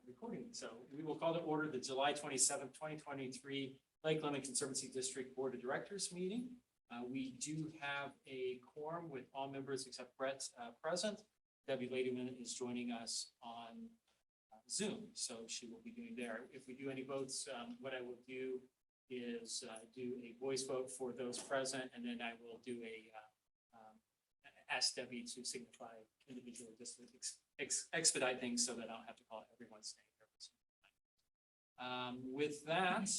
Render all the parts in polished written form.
Recording. So we will call to order the July 27th, 2023 Lake Lemon Conservancy District Board of Directors meeting. We do have a quorum with all members except Brett present. Debbie Ladyman is joining us on Zoom, so she will be doing there. If we do any votes, what I will do is do a voice vote for those present, and then I will do a ask Debbie to signify individual just to expedite things so that I don't have to call everyone's name. With that,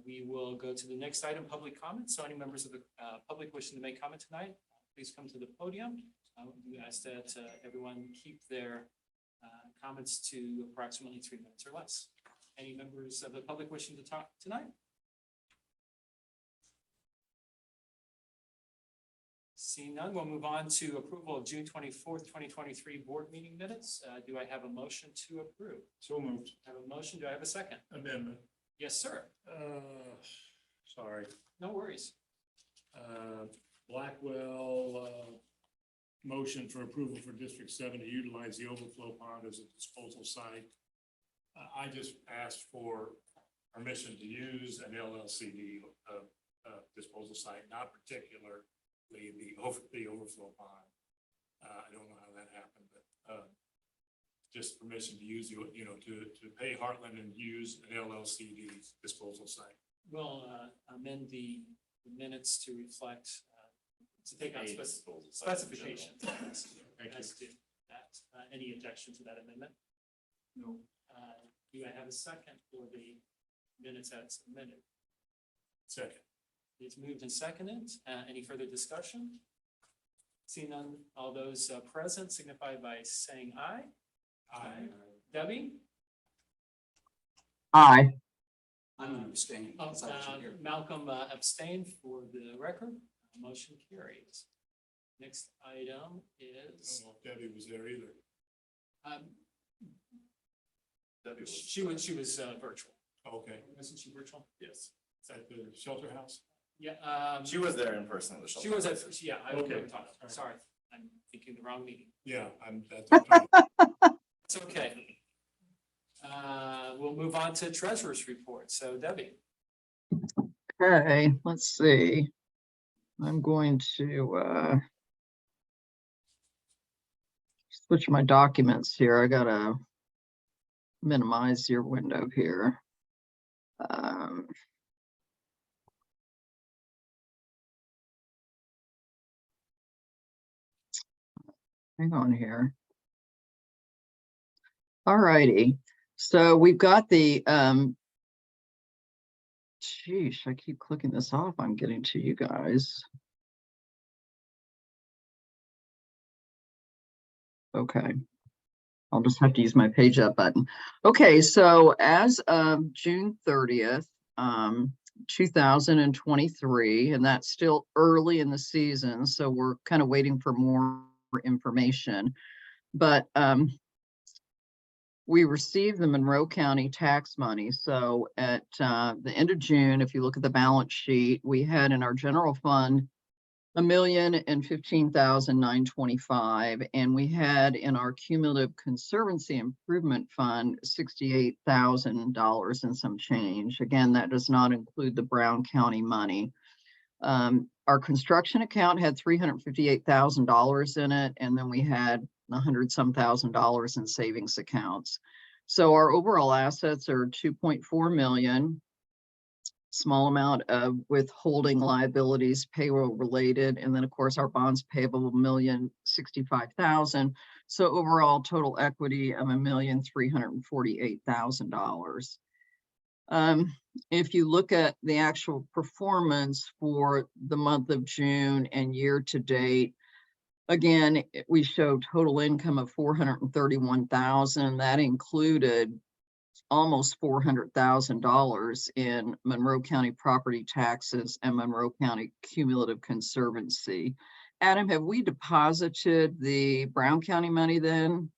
we will go to the next item, public comment. So any members of the public wishing to make comment tonight, please come to the podium. We ask that everyone keep their comments to approximately 3 minutes or less. Any members of the public wishing to talk tonight? Seeing none, we'll move on to approval of June 24th, 2023 board meeting minutes. Do I have a motion to approve? So moved. I have a motion. Do I have a second? Amendment. Yes, sir. Sorry. No worries. Blackwell, motion for approval for District 7 to utilize the overflow pond as a disposal site. I just asked for permission to use an LLCD disposal site, not particularly the overflow pond. I don't know how that happened, but just permission to use to pay Heartland and use an LLCD disposal site. We'll amend the minutes to reflect, to take on specifications. Thank As to that. Any objection to that amendment? No. Do I have a second for the minutes as submitted? Second. It's moved and seconded. Any further discussion? Seeing none, all those present signify by saying aye. Aye. Debbie? Aye. I'm abstaining. Malcolm abstained for the record. Motion carries. Next item I is, don't know if Debbie was there either. she was virtual. Okay. Wasn't she virtual? Yes. At the shelter house? Yeah. She was there in person at the shelter. She was at, yeah, I Okay. never talked. Sorry, I'm thinking the wrong meeting. Yeah, that's okay. It's okay. We'll move on to treasurer's report. So Debbie. Okay, let's see. I'm going to switch my documents here. I gotta minimize your window here. Hang on here. All righty. So we've got the sheesh, I keep clicking this off. I'm getting to you guys. Okay. I'll just have to use my page up button. Okay, so as of June 30th, 2023, and that's still early in the season, so we're kind of waiting for more information. But we received the Monroe County tax money. So at the end of June, if you look at the balance sheet, we had in our general fund $1,015,925, and we had in our cumulative conservancy improvement fund $68,000 and some change. Again, that does not include the Brown County money. Our construction account had $358,000 in it, and then we had $100-some thousand in savings accounts. So our overall assets are $2.4 million. Small amount of withholding liabilities, payroll related, and then of course our bonds payable $1,065,000. So overall total equity of $1,348,000. If you look at the actual performance for the month of June and year to date, again, we show total income of $431,000. That included almost $400,000 in Monroe County property taxes and Monroe County cumulative conservancy. Adam, have we deposited the Brown County money then?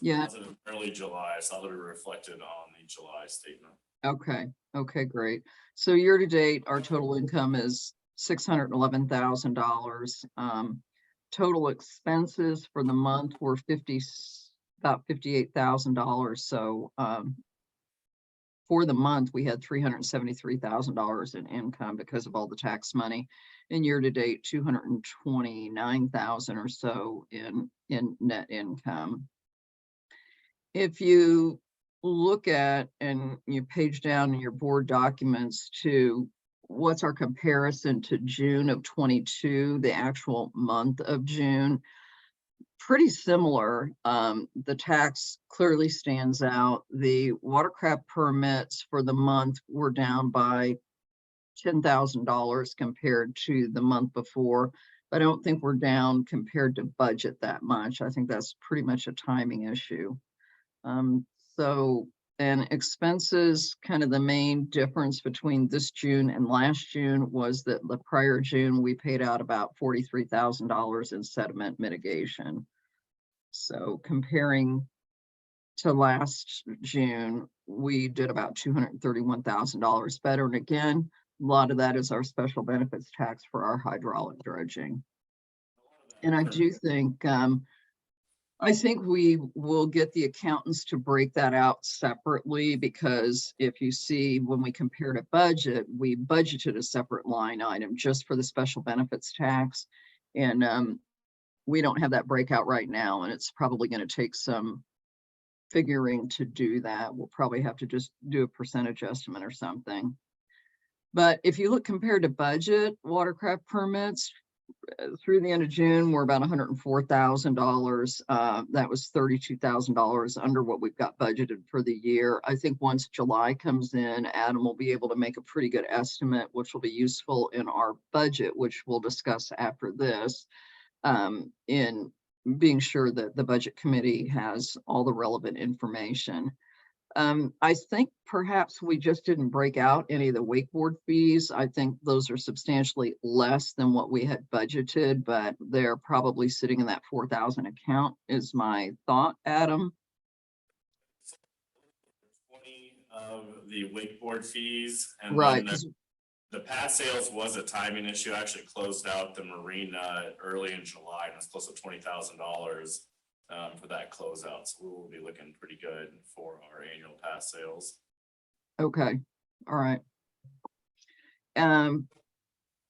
Yeah, it was early July. I saw that it reflected on the July statement. Okay, great. So year to date, our total income is $611,000. total expenses for the month were about $58,000. So, for the month, we had $373,000 in income because of all the tax money. And year to date, 229,000 or so in net income. If you look at and you page down in your board documents to what's our comparison to June of 22, the actual month of June, pretty similar. The tax clearly stands out. The watercraft permits for the month were down by $10,000 compared to the month before. But I don't think we're down compared to budget that much. I think that's pretty much a timing issue. And expenses, kind of the main difference between this June and last June was that the prior June, we paid out about $43,000 in sediment mitigation. So comparing to last June, we did about $231,000 better. And again, a lot of that is our special benefits tax for our hydraulic dredging. And I do think, I think we will get the accountants to break that out separately, because if you see, when we compare to budget, we budgeted a separate line item just for the special benefits tax. And we don't have that breakout right now, and it's probably going to take some figuring to do that. We'll probably have to just do a percentage estimate or something. But if you look compared to budget, watercraft permits through the end of June, we're about $104,000. That was $32,000 under what we've got budgeted for the year. I think once July comes in, Adam will be able to make a pretty good estimate, which will be useful in our budget, which we'll discuss after this, in being sure that the budget committee has all the relevant information. I think perhaps we just didn't break out any of the wakeboard fees. I think those are substantially less than what we had budgeted, but they're probably sitting in that 4,000 account is my thought, Adam. 20 of the wakeboard fees, and Right. then the pass sales was a timing issue. I actually closed out the marina early in July, and it's close to $20,000 for that closeout. So we will be looking pretty good for our annual pass sales. Okay. All right.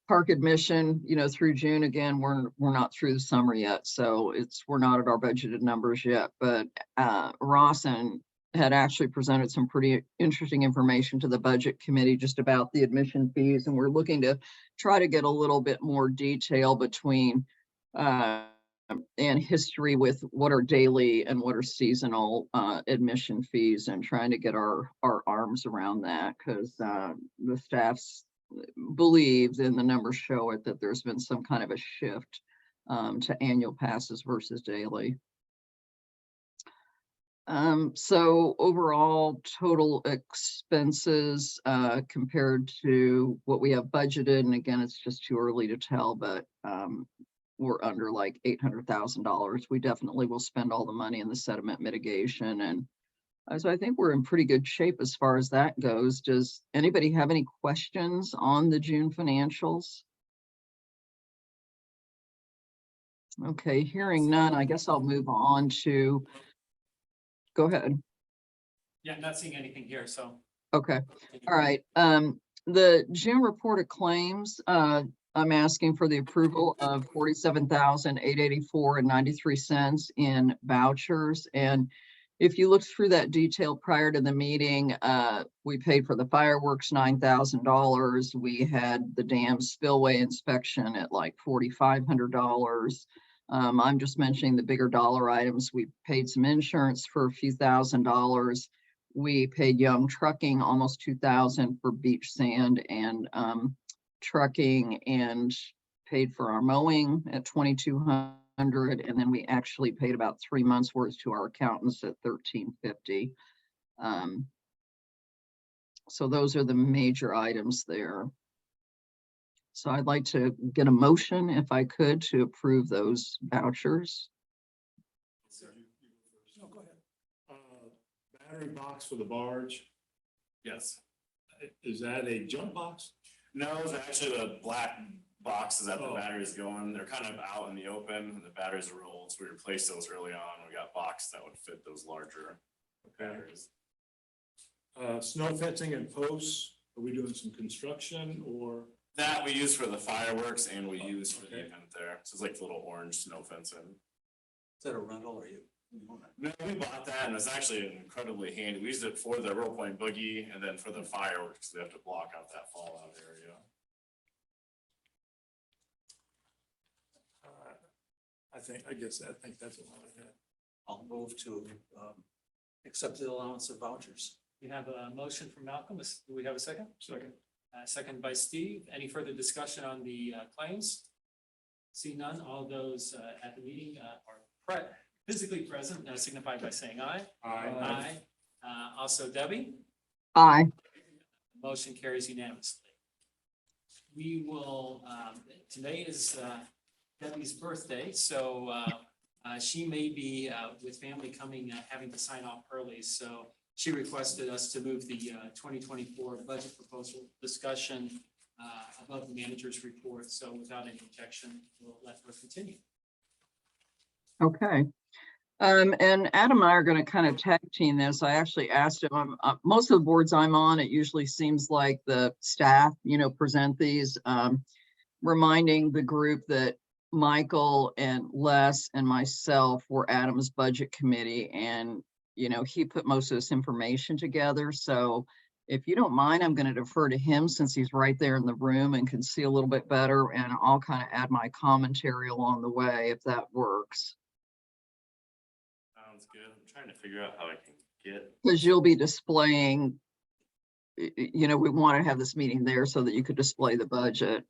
Park admission, through June, again, we're not through the summer yet, so we're not at our budgeted numbers yet, but Rawson had actually presented some pretty interesting information to the budget committee just about the admission fees, and we're looking to try to get a little bit more detail between and history with what are daily and what are seasonal admission fees, and trying to get our arms around that, because the staffs believes, and the numbers show it, that there's been some kind of a shift to annual passes versus daily. So overall total expenses compared to what we have budgeted, and again, it's just too early to tell, but we're under like $800,000. We definitely will spend all the money in the sediment mitigation, and so I think we're in pretty good shape as far as that goes. Does anybody have any questions on the June financials? Okay, hearing none, I guess I'll move on to, go ahead. Yeah, not seeing anything here, so. Okay, all right. The June report of claims, I'm asking for the approval of $47,884.93 in vouchers. And if you look through that detail prior to the meeting, we paid for the fireworks $9,000. We had the dam spillway inspection at like $4,500. I'm just mentioning the bigger dollar items. We paid some insurance for a few $1,000s. We paid Young Trucking almost $2,000 for beach sand and trucking, and paid for our mowing at $2,200. And then we actually paid about 3 months worth to our accountants at $1,350. So those are the major items there. So I'd like to get a motion, if I could, to approve those vouchers. No, go ahead. Battery box for the barge, Yes. is that a jump box? No, it's actually the black boxes that the Oh. batteries go in. They're kind of out in the open and the batteries are old, so we replaced those early on. We got boxes that would fit those larger batteries. Snow fencing and posts, are we doing some construction or? That we use for the fireworks and we use for the Okay. event there. So it's like little orange snow fencing. Is that a rental or you? No, we bought that and it's actually incredibly handy. We used it for the Roll Point Boogie and then for the fireworks, they have to block out that fallout area. I think that's a lot of that. I'll move to accept the allowance of vouchers. We have a motion from Malcolm. Do we have a second? Second. Second by Steve. Any further discussion on the claims? See none. All those at the meeting are physically present, signify by saying aye. Aye. Also Debbie, Aye. motion carries unanimously. We will, today is Debbie's birthday, so she may be with family coming, having to sign off early, so she requested us to move the 2024 budget proposal discussion above the manager's report, so without any objection, we'll let her continue. Okay. And Adam and I are going to kind of tag team this. I actually asked him, most of the boards I'm on, it usually seems like the staff, present these, reminding the group that Michael and Les and myself were Adam's budget committee, and, he put most of this information together. So if you don't mind, I'm going to defer to him since he's right there in the room and can see a little bit better, and I'll kind of add my commentary along the way if that works. Sounds good. I'm trying to figure out how I can get. Because you'll be displaying, we want to have this meeting there so that you could display the budget.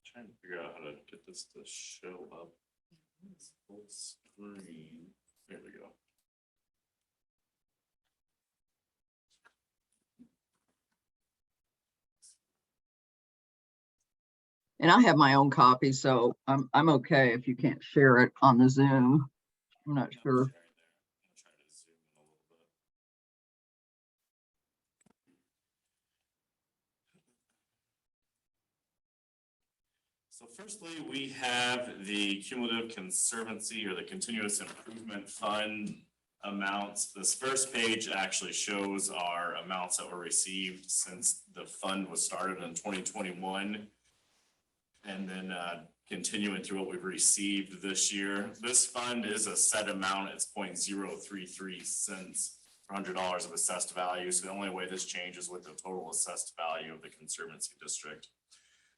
Trying to figure out how to get this to show up. Full screen. There we go. And I have my own copy, so I'm okay if you can't share it on the Zoom. I'm not Yeah, I'm sure. sharing there. I'm trying to zoom in a little bit. So firstly, we have the cumulative conservancy or the continuous improvement fund amounts. This first page actually shows our amounts that were received since the fund was started in 2021. And then continuing through what we've received this year. This fund is a set amount. It's 0.033 cents per $100 of assessed value. So the only way this changes with the total assessed value of the Conservancy District.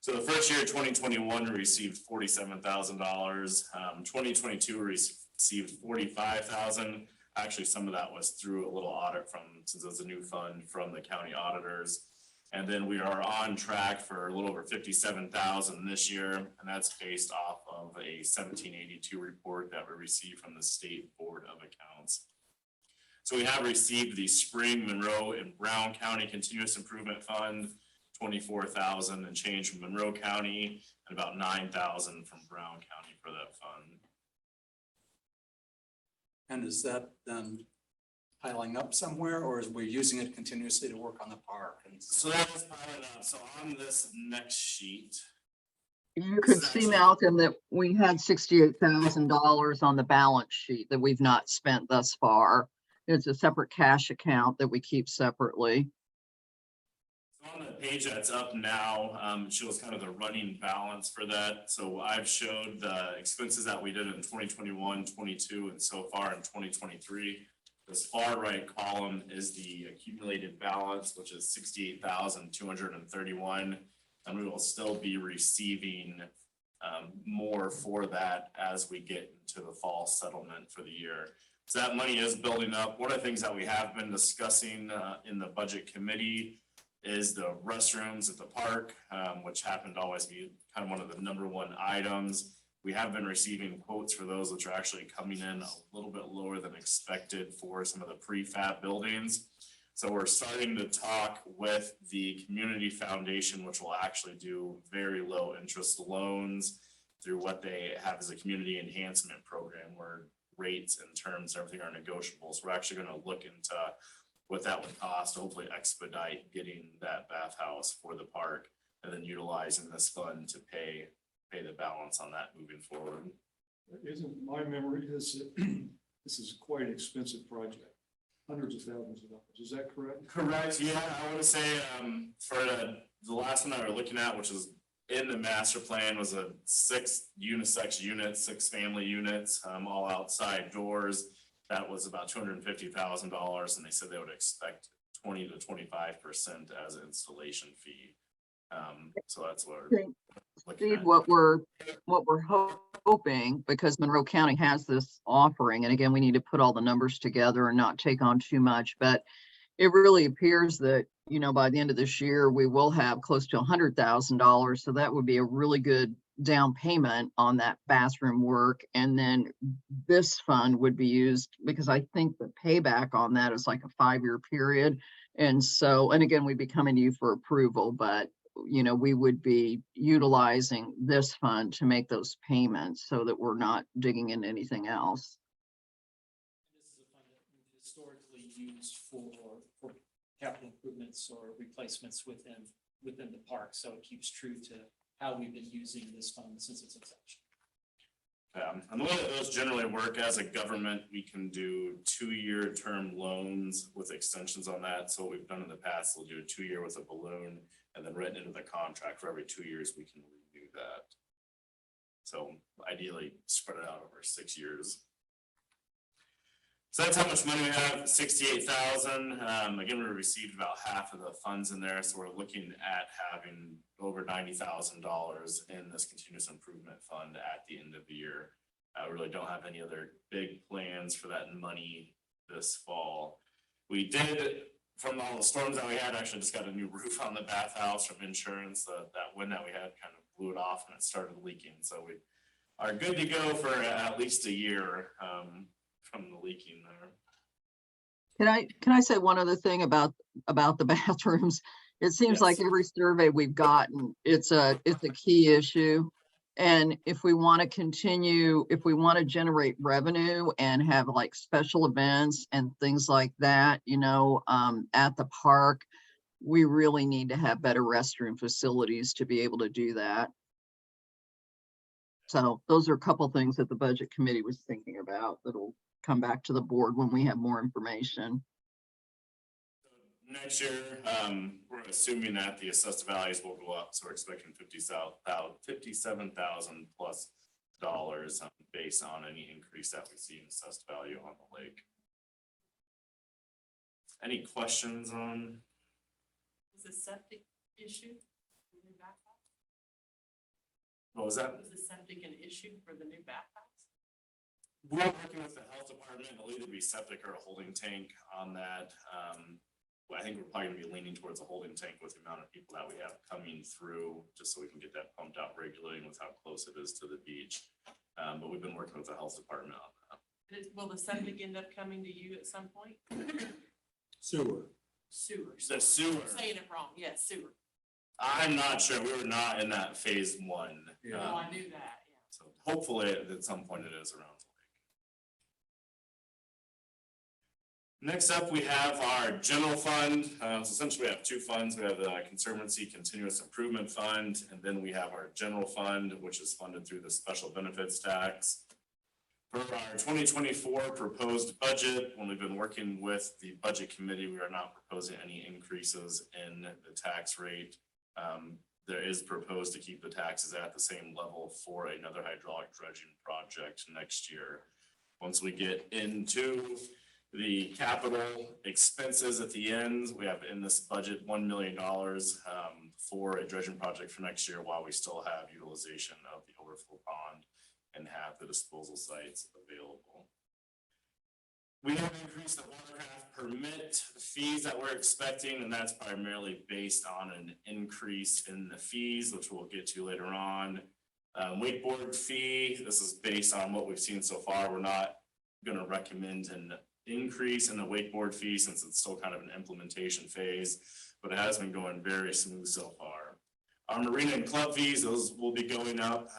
So the first year, 2021, we received $47,000. 2022 received $45,000. Actually, some of that was through a little audit since it was a new fund from the county auditors. And then we are on track for a little over $57,000 this year, and that's based off of a 1782 report that we received from the State Board of Accounts. So we have received the Spring, Monroe, and Brown County Continuous Improvement Fund, $24,000 and change from Monroe County, and about $9,000 from Brown County for that fund. And is that then piling up somewhere, or is we using it continuously to work on the park? And So that was piling up. So on this next sheet, You could see, Malcolm, that we had $68,000 on the balance sheet that we've not spent thus far. It's a separate cash account that we keep separately. on the page that's up now, shows kind of the running balance for that. So I've showed the expenses that we did in 2021, 22, and so far in 2023. This far right column is the accumulated balance, which is 68,231. And we will still be receiving more for that as we get into the fall settlement for the year. So that money is building up. One of the things that we have been discussing in the budget committee is the restrooms at the park, which happened to always be kind of one of the #1 items. We have been receiving quotes for those, which are actually coming in a little bit lower than expected for some of the prefab buildings. So we're starting to talk with the community foundation, which will actually do very low interest loans through what they have as a community enhancement program where rates and terms, everything are negotiable. So we're actually going to look into what that would cost, hopefully expedite getting that bathhouse for the park. and then utilizing this fund to pay the balance on that moving forward. Isn't, my memory is that this is quite an expensive project, hundreds of thousands of dollars. Is that correct? Correct, yeah, I want to say, for the last one that we're looking at, which was in the master plan, was a 6 unisex units, 6 family units, all outside doors. That was about $250,000, and they said they would expect 20 to 25% as an installation fee. So that's what we're looking Steve, at. what we're hoping, because Monroe County has this offering, and again, we need to put all the numbers together and not take on too much, but it really appears that, you know, by the end of this year, we will have close to $100,000. So that would be a really good down payment on that bathroom work. And then this fund would be used, because I think the payback on that is like a 5-year period. And so, and again, we'd be coming to you for approval, but you know, we would be utilizing this fund to make those payments so that we're not digging into anything else. This is a fund that we've historically used for capital improvements or replacements within the park. So it keeps true to how we've been using this fund since its inception. And the way that those generally work, as a government, we can do 2-year term loans with extensions on that. So what we've done in the past, we'll do a 2-year with a balloon, and then written into the contract for every 2 years, we can renew that. So ideally spread it out over 6 years. So that's how much money we have, 68,000. Again, we received about half of the funds in there, so we're looking at having over $90,000 in this continuous improvement fund at the end of the year. I really don't have any other big plans for that money this fall. We did, from all the storms that we had, actually just got a new roof on the bathhouse from insurance. That wind that we had kind of blew it off and it started leaking. So we are good to go for at least a year from the leaking there. Can I say one other thing about the bathrooms? It seems like Yes. every survey we've gotten, it's a key issue. And if we want to continue, if we want to generate revenue and have like special events and things like that, you know, at the park, we really need to have better restroom facilities to be able to do that. So those are a couple things that the budget committee was thinking about that'll come back to the board when we have more information. Next year, we're assuming that the assessed values will go up, so we're expecting $57,000 plus based on any increase that we see in assessed value on the lake. Any questions on? Was the septic issue for the new bathhouse? What was that? Was the septic an issue for the new bathhouse? We're working with the health department. It'll either be septic or a holding tank on that. I think we're probably gonna be leaning towards a holding tank with the amount of people that we have coming through, just so we can get that pumped out regularly and with how close it is to the beach. But we've been working with the health department on that. Will the septic end up coming to you at some point? Sewer. Sewer. The sewer, I'm saying it wrong. Yes, sewer. I'm not sure. We were not in that phase 1. Yeah. Oh, I knew that, yeah. So hopefully at some point it is around the lake. Next up, we have our general fund. So essentially we have 2 funds. We have the Conservancy Continuous Improvement Fund, and then we have our general fund, which is funded through the special benefits tax. For our 2024 proposed budget, when we've been working with the budget committee, we are not proposing any increases in the tax rate. There is proposed to keep the taxes at the same level for another hydraulic dredging project next year. Once we get into the capital expenses at the end, we have in this budget $1 million for a dredging project for next year, while we still have utilization of the overflow pond and have the disposal sites available. We have increased the watercraft permit fees that we're expecting, and that's primarily based on an increase in the fees, which we'll get to later on. Wakeboard fee, this is based on what we've seen so far. We're not gonna recommend an increase in the wakeboard fee since it's still kind of an implementation phase, but it has been going very smooth so far. Our marina and club fees, those will be going up,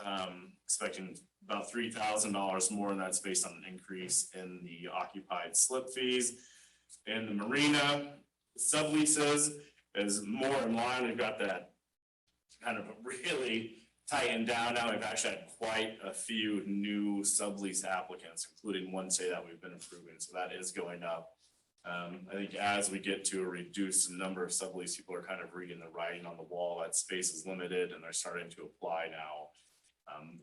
expecting about $3,000 more, and that's based on an increase in the occupied slip fees. And the marina subleases is more in line. We've got that kind of really tightened down now. We've actually had quite a few new sublease applicants, including one say that we've been improving, so that is going up. I think as we get to a reduced number of sublease, people are kind of reading the writing on the wall, that space is limited and they're starting to apply now,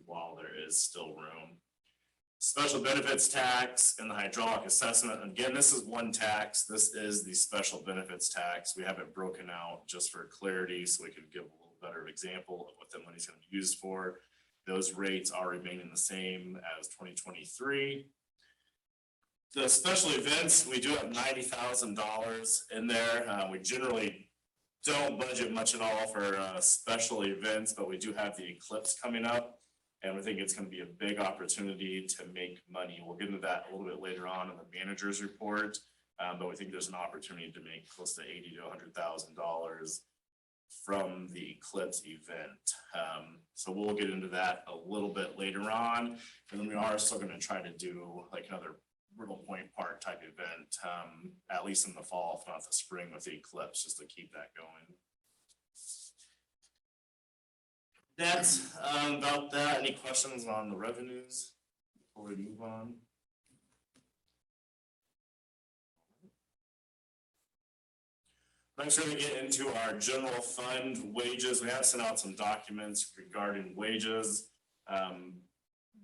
while there is still room. Special benefits tax and the hydraulic assessment, again, this is one tax, this is the special benefits tax. We have it broken out just for clarity, so we can give a little better example of what the money's gonna be used for. Those rates are remaining the same as 2023. The special events, we do have $90,000 in there. We generally don't budget much at all for special events, but we do have the eclipse coming up. And we think it's gonna be a big opportunity to make money. We'll get into that a little bit later on in the manager's report. But we think there's an opportunity to make close to $80,000 to $100,000 from the eclipse event. So we'll get into that a little bit later on. And then we are still gonna try to do like another Riddle Point Park type event, at least in the fall, if not the spring with the eclipse, just to keep that going. That's about that. Any questions on the revenues before we move on? Next, we're gonna get into our general fund wages. We have sent out some documents regarding wages.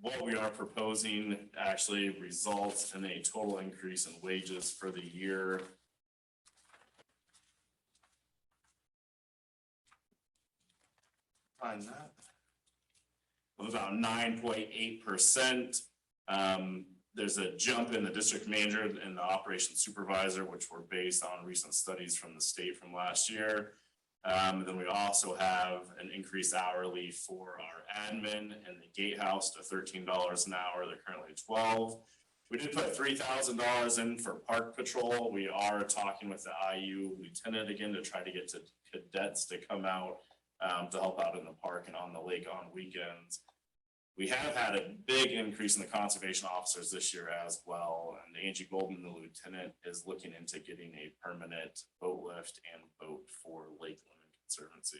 What we are proposing actually results in a total increase in wages for the year. Find that. Of about 9.8%. There's a jump in the district manager and the operations supervisor, which were based on recent studies from the state from last year. Then we also have an increased hourly for our admin and the gatehouse to $13 an hour. They're currently $12. We did put $3,000 in for park patrol. We are talking with the IU lieutenant again to try to get to cadets to come out to help out in the park and on the lake on weekends. We have had a big increase in the conservation officers this year as well. And Angie Golden, the lieutenant, is looking into getting a permanent boat lift and boat for Lake Lemon Conservancy.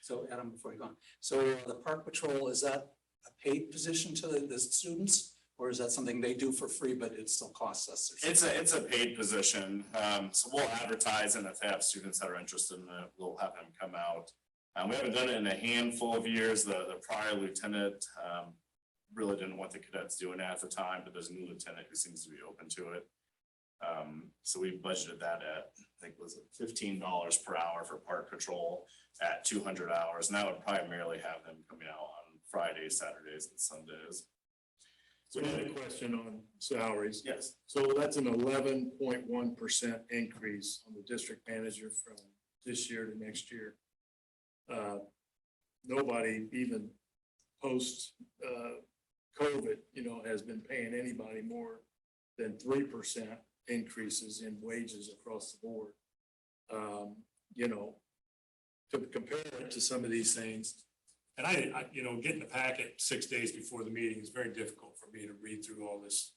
So Adam, before you go on, so the park patrol, is that a paid position to the students? Or is that something they do for free, but it still costs us? It's a paid position. So we'll advertise, and if they have students that are interested in it, we'll have them come out. We haven't done it in a handful of years. The prior lieutenant really didn't want the cadets doing it at the time, but there's a new lieutenant who seems to be open to it. So we budgeted that at, I think, was it $15 per hour for park patrol at 200 hours. And that would primarily have them coming out on Fridays, Saturdays, and Sundays. So I have a question on salaries. Yes. So that's an 11.1% increase on the district manager from this year to next year. Nobody even post COVID, has been paying anybody more than 3% increases in wages across the board. To compare it to some of these things. And I getting the packet 6 days before the meeting is very difficult for me to read through all this.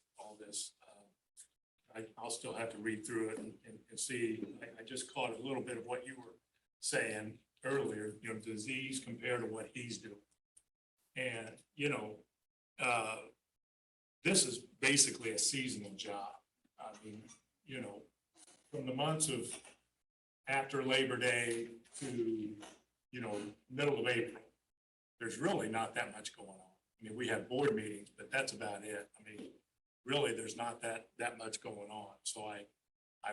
I'll still have to read through it and see. I just caught a little bit of what you were saying earlier, disease compared to what he's doing. And, this is basically a seasonal job. I mean, from the months of after Labor Day to, middle of April, there's really not that much going on. I mean, we have board meetings, but that's about it. I mean, really, there's not that much going on. So I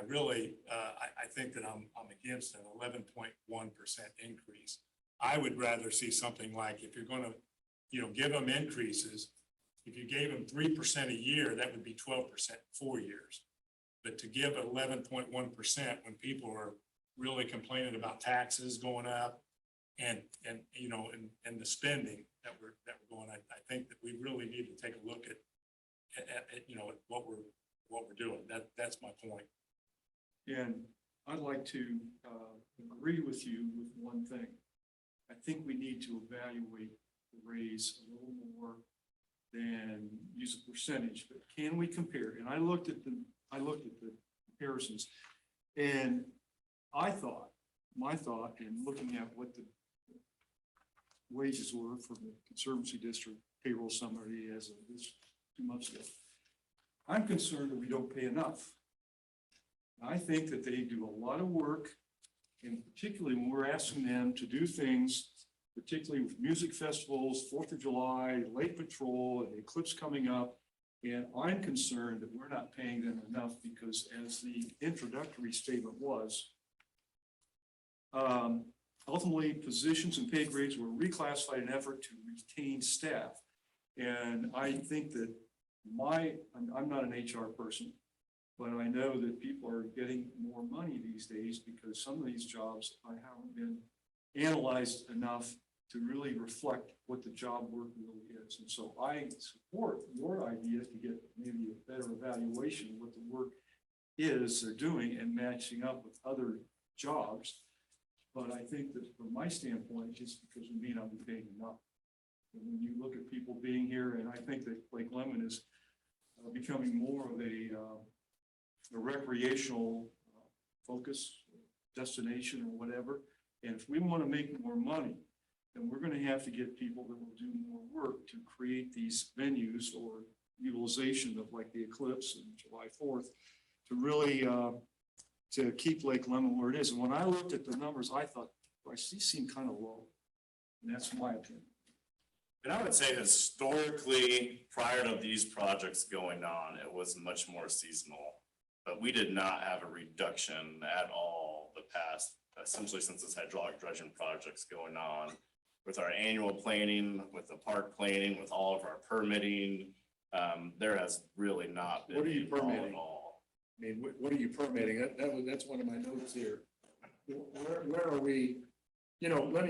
really, I think that I'm against an 11.1% increase. I would rather see something like, if you're gonna, give them increases, if you gave them 3% a year, that would be 12% 4 years. But to give 11.1% when people are really complaining about taxes going up and the spending that we're going, I think that we really need to take a look at what we're doing. That's my point. And I'd like to agree with you with one thing. I think we need to evaluate the raise a little more than use a percentage, but can we compare? And I looked at the comparisons, and my thought in looking at what the wages were for the Conservancy District payroll summary as of this 2 months ago. I'm concerned that we don't pay enough. I think that they do a lot of work, and particularly when we're asking them to do things, particularly with music festivals, 4th of July, Lake Patrol, and the eclipse coming up. And I'm concerned that we're not paying them enough because, as the introductory statement was, ultimately, positions and pay grades were reclassified in an effort to retain staff. And I think that I'm not an HR person, but I know that people are getting more money these days because some of these jobs I haven't been analyzed enough to really reflect what the job work really is. And so I support your idea to get maybe a better evaluation of what the work is they're doing and matching up with other jobs. But I think that from my standpoint, just because we may not be paying enough. And when you look at people being here, and I think that Lake Lemon is becoming more of a recreational focus, destination or whatever. And if we want to make more money, then we're going to have to get people that will do more work to create these venues or utilization of like the Eclipse and July 4th to really to keep Lake Lemon where it is. And when I looked at the numbers, I thought, gosh, these seem kind of low. And that's my opinion. And I would say historically, prior to these projects going on, it was much more seasonal. But we did not have a reduction at all the past, essentially since this hydraulic dredging project's going on. With our annual planning, with the park planning, with all of our permitting, there has really not been. What are you a fall permitting? at all. I mean, what are you permitting? That's one of my notes here. Where are we? You know, let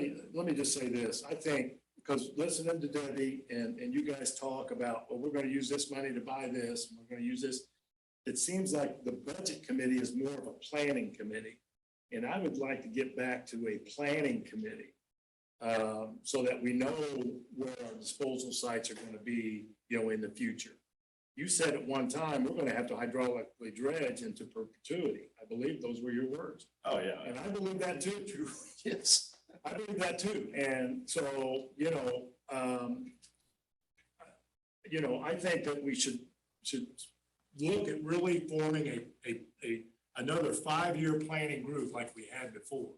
me just say this. I think, because listening to Debbie and you guys talk about, well, we're going to use this money to buy this, and we're going to use this. It seems like the budget committee is more of a planning committee. And I would like to get back to a planning committee. So that we know where our disposal sites are going to be, you know, in the future. You said at one time, we're going to have to hydraulically dredge into perpetuity. I believe those were your words. Oh, yeah. And I believe that too. Yes, I believe that too. And so, I think that we should look at really forming another 5-year planning group like we had before.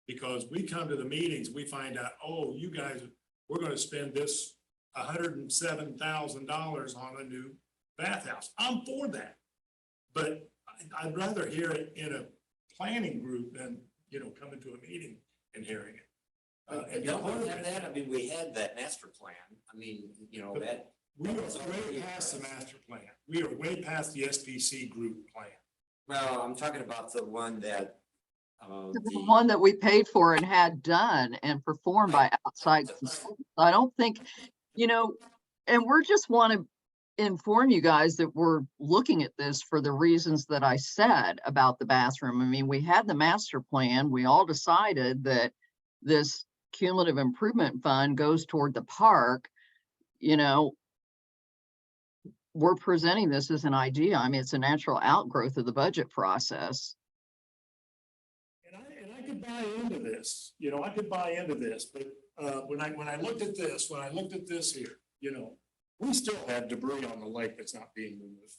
Because we come to the meetings, we find out, oh, you guys, we're going to spend this $107,000 on a new bathhouse. I'm for that. But I'd rather hear it in a planning group than, coming to a meeting and hearing it. And don't we have that? I mean, we had that master plan. I mean, that. We are way past the master plan. We are way past the SPC group plan. Well, I'm talking about the one that. The one that we paid for and had done and performed by outside consultants. I don't think, and we're just want to inform you guys that we're looking at this for the reasons that I said about the bathroom. I mean, we had the master plan. We all decided that this cumulative improvement fund goes toward the park. We're presenting this as an idea. I mean, it's a natural outgrowth of the budget process. And I could buy into this, I could buy into this, but when I looked at this here, we still have debris on the lake that's not being moved.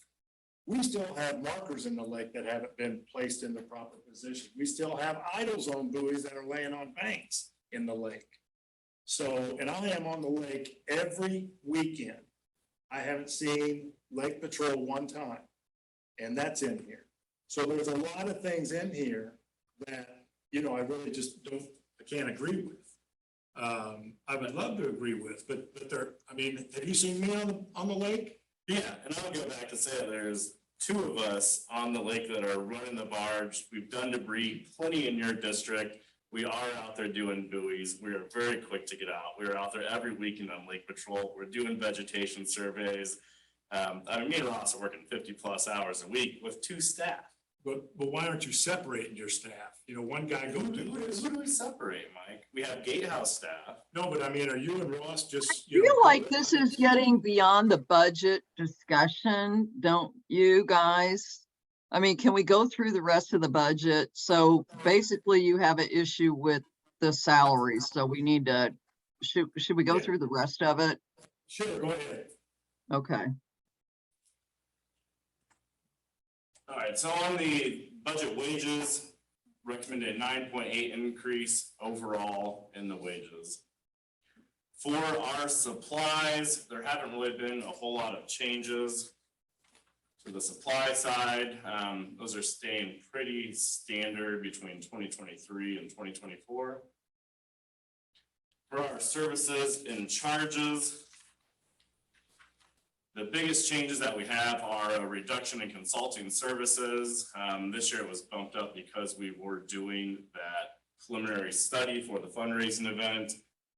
We still have markers in the lake that haven't been placed in the proper position. We still have idle zone buoys that are laying on banks in the lake. So, and I am on the lake every weekend. I haven't seen Lake Patrol one time, and that's in here. So there's a lot of things in here that, I really just I can't agree with. I would love to agree with, but have you seen me on the lake? Yeah, and I'll go back to say there's 2 of us on the lake that are running the barge. We've done debris plenty in your district. We are out there doing buoys. We are very quick to get out. We're out there every weekend on Lake Patrol. We're doing vegetation surveys. Me and Ross are working 50+ hours a week with 2 staff. But why aren't you separating your staff? One guy go do this. Who do we separate, Mike? We have gatehouse staff. No, but are you and Ross just? I feel like this is getting beyond the budget discussion, don't you guys? I mean, can we go through the rest of the budget? So basically you have an issue with the salaries. So we need to should we go Yeah. through the rest of it? Sure, go ahead. Okay, All right, so on the budget wages, recommended 9.8 increase overall in the wages. For our supplies, there haven't really been a whole lot of changes. To the supply side, those are staying pretty standard between 2023 and 2024. For our services and charges, the biggest changes that we have are a reduction in consulting services. This year it was bumped up because we were doing that preliminary study for the fundraising event.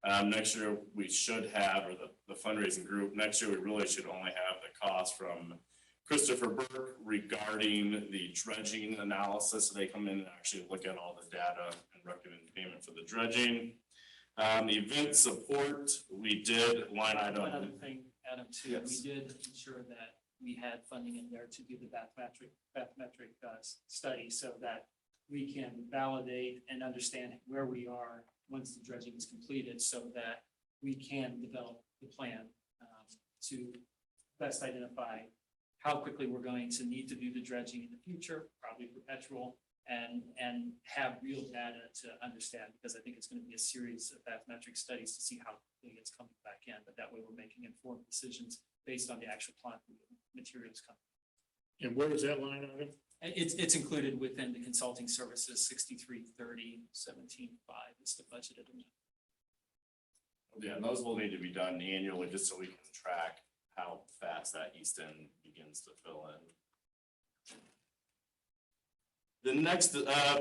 Next year we should have, or the fundraising group, next year we really should only have the cost from Christopher Burke regarding the dredging analysis. They come in and actually look at all the data and recommend payment for the dredging. Event support, we did line One other item. thing, Adam, too, Yes. we did ensure that we had funding in there to do the bathymetric study so that we can validate and understand where we are once the dredging is completed, so that we can develop the plan to best identify how quickly we're going to need to do the dredging in the future, probably perpetual, and have real data to understand, because I think it's going to be a series of bathymetric studies to see how quickly it's coming back in, but that way we're making informed decisions based on the actual quantity of materials coming. And where is that line item? It's included within the consulting services, 633017.5 is the budgeted amount. Yeah, and those will need to be done annually, just so we can track how fast that east end begins to fill in. The next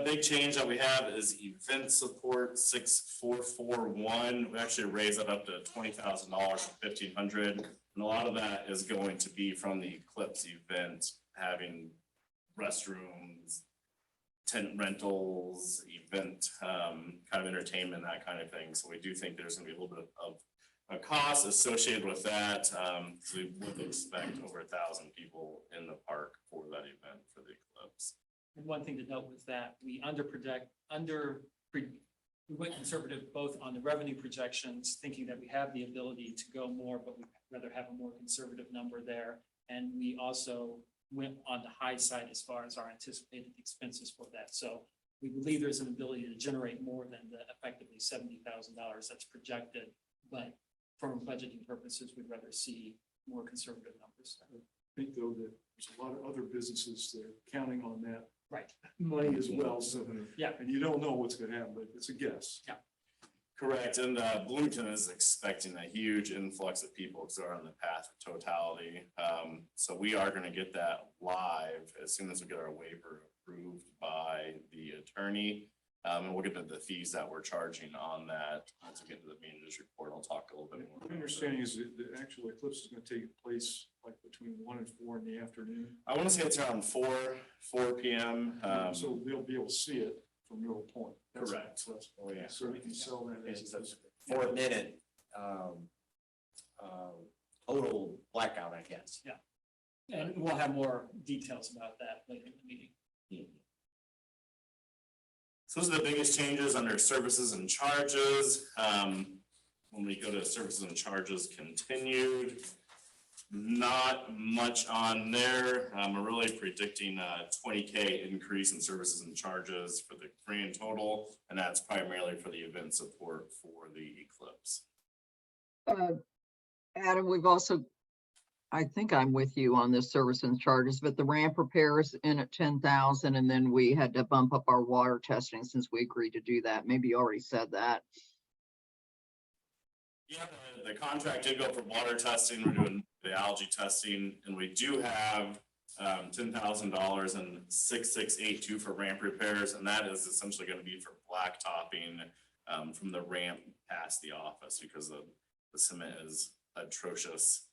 big change that we have is event support 6441. We actually raised that up to $20,000 from $1,500. And a lot of that is going to be from the Eclipse event, having restrooms, tent rentals, event, kind of entertainment, that kind of thing. So we do think there's gonna be a little bit of a cost associated with that. So we would expect over 1,000 people in the park for that event for the Eclipse. And one thing to note was that we we went conservative both on the revenue projections, thinking that we have the ability to go more, but we'd rather have a more conservative number there. And we also went on the high side as far as our anticipated expenses for that. So we believe there's an ability to generate more than the effectively $70,000 that's projected. But for budgeting purposes, we'd rather see more conservative numbers. I think though that there's a lot of other businesses that are counting on that Right. money as well, so. Yeah. And you don't know what's gonna happen, but it's a guess. Correct, and Bloomington is expecting a huge influx of people because they're on the path of totality. So we are gonna get that live as soon as we get our waiver approved by the attorney. And we'll get into the fees that we're charging on that. Once we get to the manager's report, I'll talk a little bit more. My about understanding that. is that the actual eclipse is gonna take place like between 1 and 4 in the afternoon. I wanna say it's around 4 PM. So they'll be able to see it from Middle Point. That's- Correct. that's- Oh, yeah. So we can sell that as. It's a 4-minute, total blackout, I guess. And we'll have more details about that later in the meeting. So those are the biggest changes under services and charges. When we go to services and charges continued, not much on there. We're really predicting a 20K increase in services and charges for the grand total, and that's primarily for the event support for the Eclipse. Adam, we've also, I think I'm with you on this service and charges, but the ramp repairs in at 10,000, and then we had to bump up our water testing since we agreed to do that. Maybe you already said that. Yeah, the contract did go for water testing. We're doing the algae testing, and we do have $10,000 in 6682 for ramp repairs, and that is essentially going to be for blacktopping from the ramp past the office because the cement is atrocious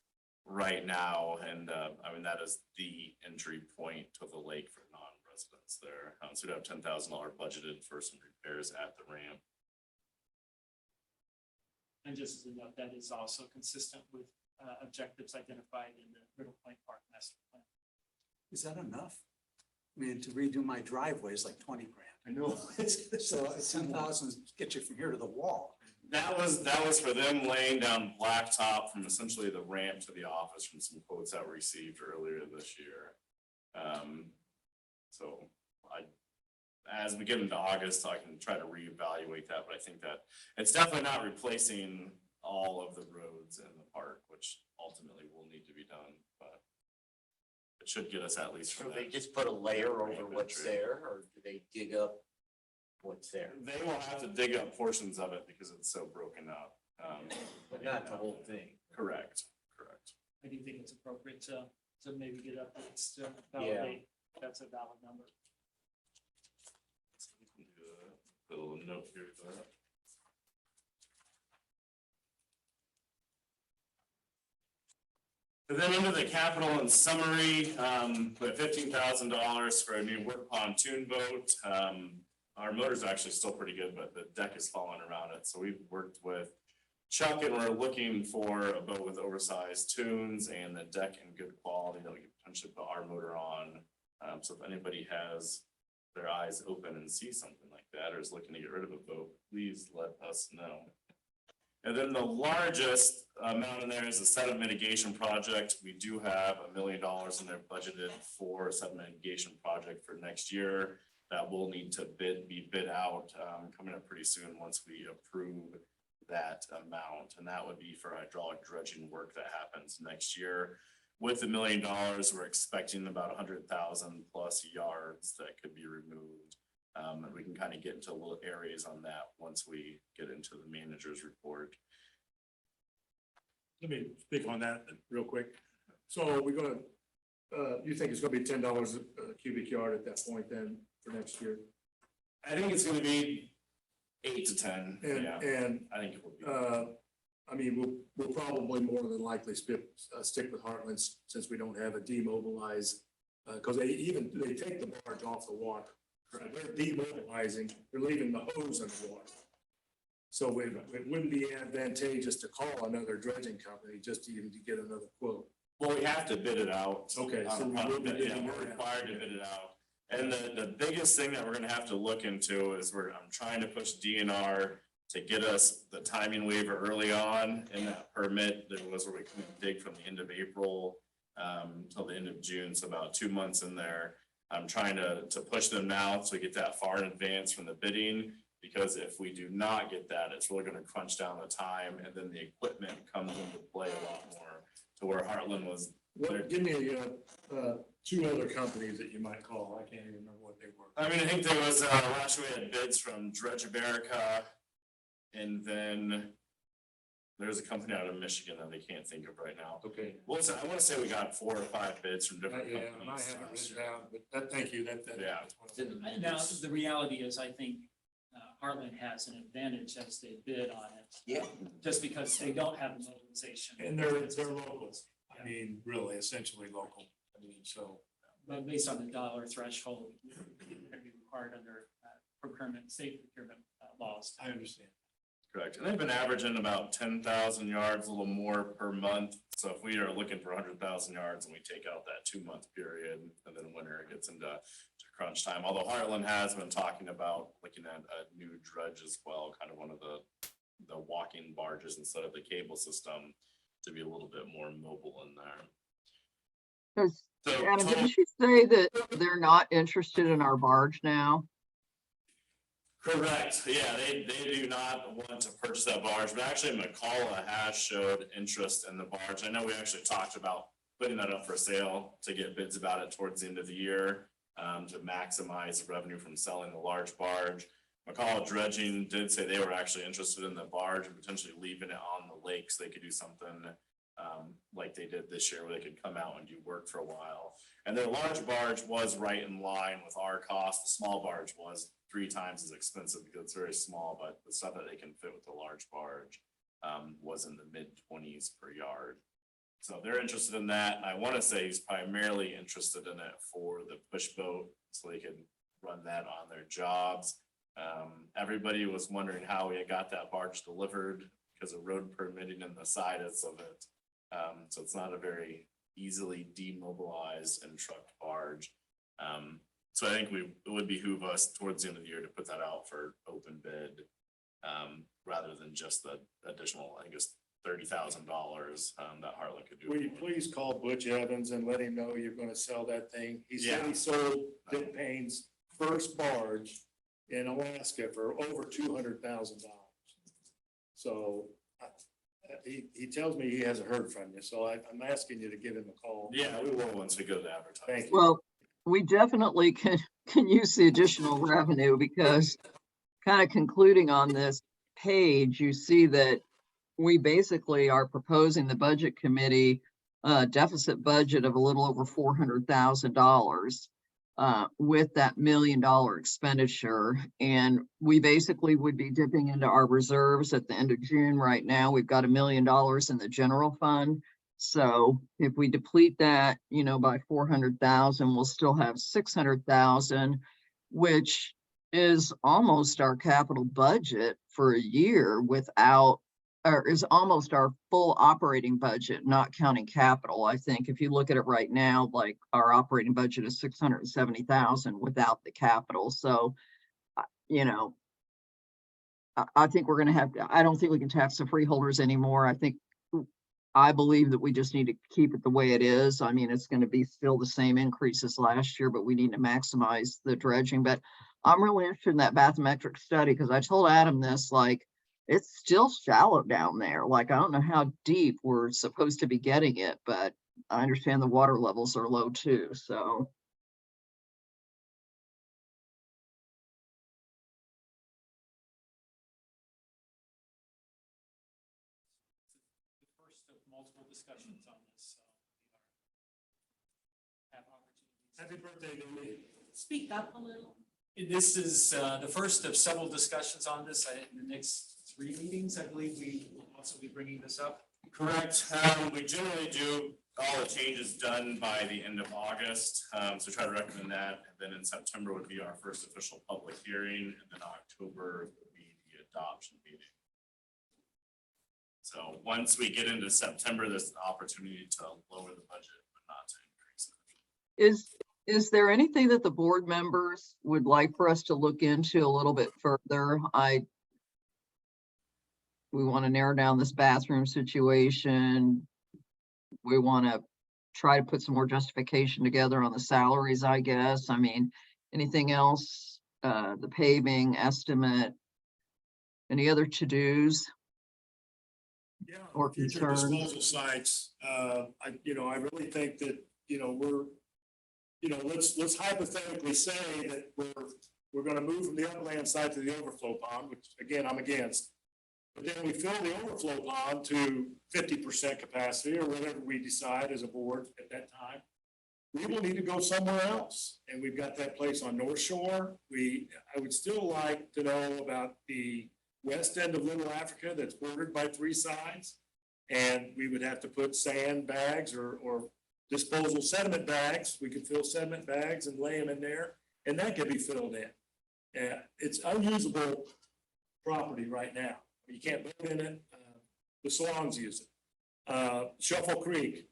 right now, and I mean that is the entry point to the lake for non-residents there. So we have $10,000 budgeted for some repairs at the ramp. And just as a note, that is also consistent with objectives identified in the Riddle Point Park Master Plan. Is that enough? I mean, to redo my driveway is like 20 grand. I know. So 10,000 gets you from here to the wall. That was for them laying down blacktop from essentially the ramp to the office from some quotes that were received earlier this year. So as we get into August, I can try to reevaluate that, but I think that it's definitely not replacing all of the roads in the park, which ultimately will need to be done, but it should get us at least for So they that. just put a layer over what's Inventory. there, or do they dig up what's there? They will have to dig up portions of it because it's so broken up. But not the whole thing. Correct. I do think it's appropriate to maybe get updates to Yeah. validate that's a valid number. So we can do a little note here for that. And then under the capital and summary, put $15,000 for a new work pontoon boat. Our motor's actually still pretty good, but the deck is falling around it. So we've worked with Chuck and we're looking for a boat with oversized tunes and the deck in good quality that we could potentially put our motor on. So if anybody has their eyes open and see something like that or is looking to get rid of a boat, please let us know. And then the largest amount in there is a sediment mitigation project. We do have $1 million in there budgeted for a sediment mitigation project for next year. That will need to be bid out, coming up pretty soon once we approve that amount. And that would be for hydraulic dredging work that happens next year. With $1 million, we're expecting about 100,000 plus yards that could be removed. And we can kind of get into little areas on that once we get into the manager's report. Let me speak on that real quick. So we're gonna, you think it's gonna be $10 a cubic yard at that point then for next year? I think it's gonna be 8 to 10, And, yeah, and, I think it will be. I mean, we'll probably more than likely stick with Heartland since we don't have a demobilize. Cause they take the barge off the water. So they're demobilizing, they're leaving the hose in the water. So it wouldn't be advantageous to call another dredging company just to even to get another quote. Well, we have to bid it out. Okay, so On a we will product be that, bidding yeah, it we're out. required to bid it out. And the biggest thing that we're gonna have to look into is I'm trying to push DNR to get us the timing waiver early on in that permit. There was where we couldn't dig from the end of April till the end of June, so about 2 months in there. I'm trying to push them now so we get that far in advance from the bidding. Because if we do not get that, it's really gonna crunch down the time and then the equipment comes into play a lot more to where Heartland was. Well, give me two other companies that you might call. I can't even remember what they were. I mean, I think there was, last year we had bids from Dredge America. And then there's a company out of Michigan that I can't think of right now. Okay. Well, so I wanna say we got 4 or 5 bids from different Yeah, companies. and I haven't written down, but thank you, that. Yeah. that's one of them. Now, the reality is, I think Heartland has an advantage as they bid on it. Yeah. Just because they don't have the mobilization. And they're locals. I mean, really, essentially local. I mean, so. But based on the dollar threshold, can be required under procurement, state procurement laws. I understand. Correct, and they've been averaging about 10,000 yards, a little more per month. So if we are looking for 100,000 yards and we take out that 2-month period, and then winter it gets into crunch time. Although Heartland has been talking about looking at a new dredge as well, kind of one of the walking barges instead of the cable system to be a little bit more mobile in there. 'Cause, So Adam, total- didn't you say that they're not interested in our barge now? Correct, yeah, they do not want to purchase that barge, but actually McCullough has showed interest in the barge. I know we actually talked about putting that up for sale to get bids about it towards the end of the year, to maximize the revenue from selling the large barge. McCullough Dredging did say they were actually interested in the barge and potentially leaving it on the lake so they could do something like they did this year, where they could come out and do work for a while. And their large barge was right in line with our cost. The small barge was 3 times as expensive because it's very small, but the stuff that they can fit with the large barge was in the mid-20s per yard. So they're interested in that. And I want to say he's primarily interested in it for the push boat, so they could run that on their jobs. Everybody was wondering how we got that barge delivered because of road permitting and the size of it. So it's not a very easily demobilized and trucked barge. So I think it would behoove us towards the end of the year to put that out for open bid. rather than just the additional, I guess, $30,000, that Heartland could do. Will you please call Butch Evans and let him know you're gonna sell that thing? He said Yeah. he sold Dick Payne's first barge in Alaska for over $200,000. So he tells me he hasn't heard from you, so I'm asking you to give him a call. Yeah, we will once we go to advertise. Thank you. Well, we definitely can use the additional revenue because kind of concluding on this page, you see that we basically are proposing the budget committee deficit budget of a little over $400,000 with that $1 million expenditure. And we basically would be dipping into our reserves at the end of June. Right now, we've got $1 million in the general fund. So if we deplete that, you know, by 400,000, we'll still have 600,000, which is almost our capital budget for a year without, or is almost our full operating budget, not counting capital. I think if you look at it right now, like our operating budget is 670,000 without the capital. So, you know, I think we're going to have to, I don't think we can tax the freeholders anymore. I believe that we just need to keep it the way it is. I mean, it's going to be still the same increase as last year, but we need to maximize the dredging. But I'm really interested in that bathymetric study because I told Adam this, like, it's still shallow down there. Like, I don't know how deep we're supposed to be getting it, but I understand the water levels are low too, so. The first of multiple discussions on this, so we have opportunities. Happy birthday to me. Speak up a little. This is the first of several discussions on this. In the next 3 meetings, I believe we will also be bringing this up. Correct. We generally do all the changes done by the end of August. So try to recommend that. And then in September would be our first official public hearing. And then October would be the adoption meeting. So once we get into September, there's an opportunity to lower the budget, but not to increase it. Is there anything that the board members would like for us to look into a little bit further? We want to narrow down this bathroom situation. We want to try to put some more justification together on the salaries, I guess. I mean, anything else? The paving estimate, any other to-dos? Yeah, Or future concerns. disposal sites, I really think that, let's hypothetically say that we're gonna move from the upland side to the overflow pond, which again, I'm against. But then we fill the overflow pond to 50% capacity or whatever we decide as a board at that time. We will need to go somewhere else. And we've got that place on North Shore. I would still like to know about the west end of Little Africa that's bordered by 3 sides. And we would have to put sand bags or disposal sediment bags. We could fill sediment bags and lay them in there, and that could be filled in. It's unusable property right now. You can't live in it. The Swans use it. Shuffle Creek.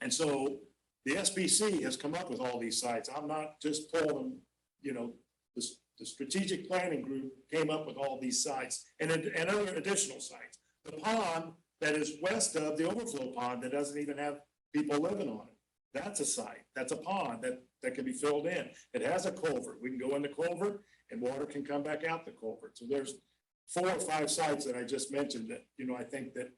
And so the SBC has come up with all these sites. I'm not just pulling them, the strategic planning group came up with all these sites and other additional sites. The pond that is west of the overflow pond that doesn't even have people living on it. That's a site. That's a pond that can be filled in. It has a culvert. We can go in the culvert and water can come back out the culvert. So there's 4 or 5 sites that I just mentioned that, I think that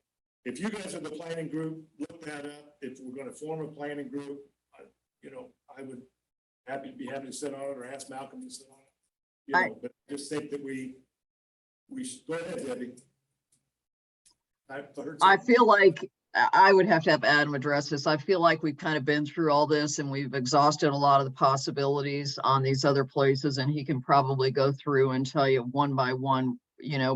if you guys are the planning group, look that up. If we're going to form a planning group, I would be happy to sit on it or ask Malcolm to sit on it. But I just think that we should go ahead, Debbie. I feel like I would have to have Adam address this. I feel like we've kind of been through all this and we've exhausted a lot of the possibilities on these other places, and he can probably go through and tell you one by one,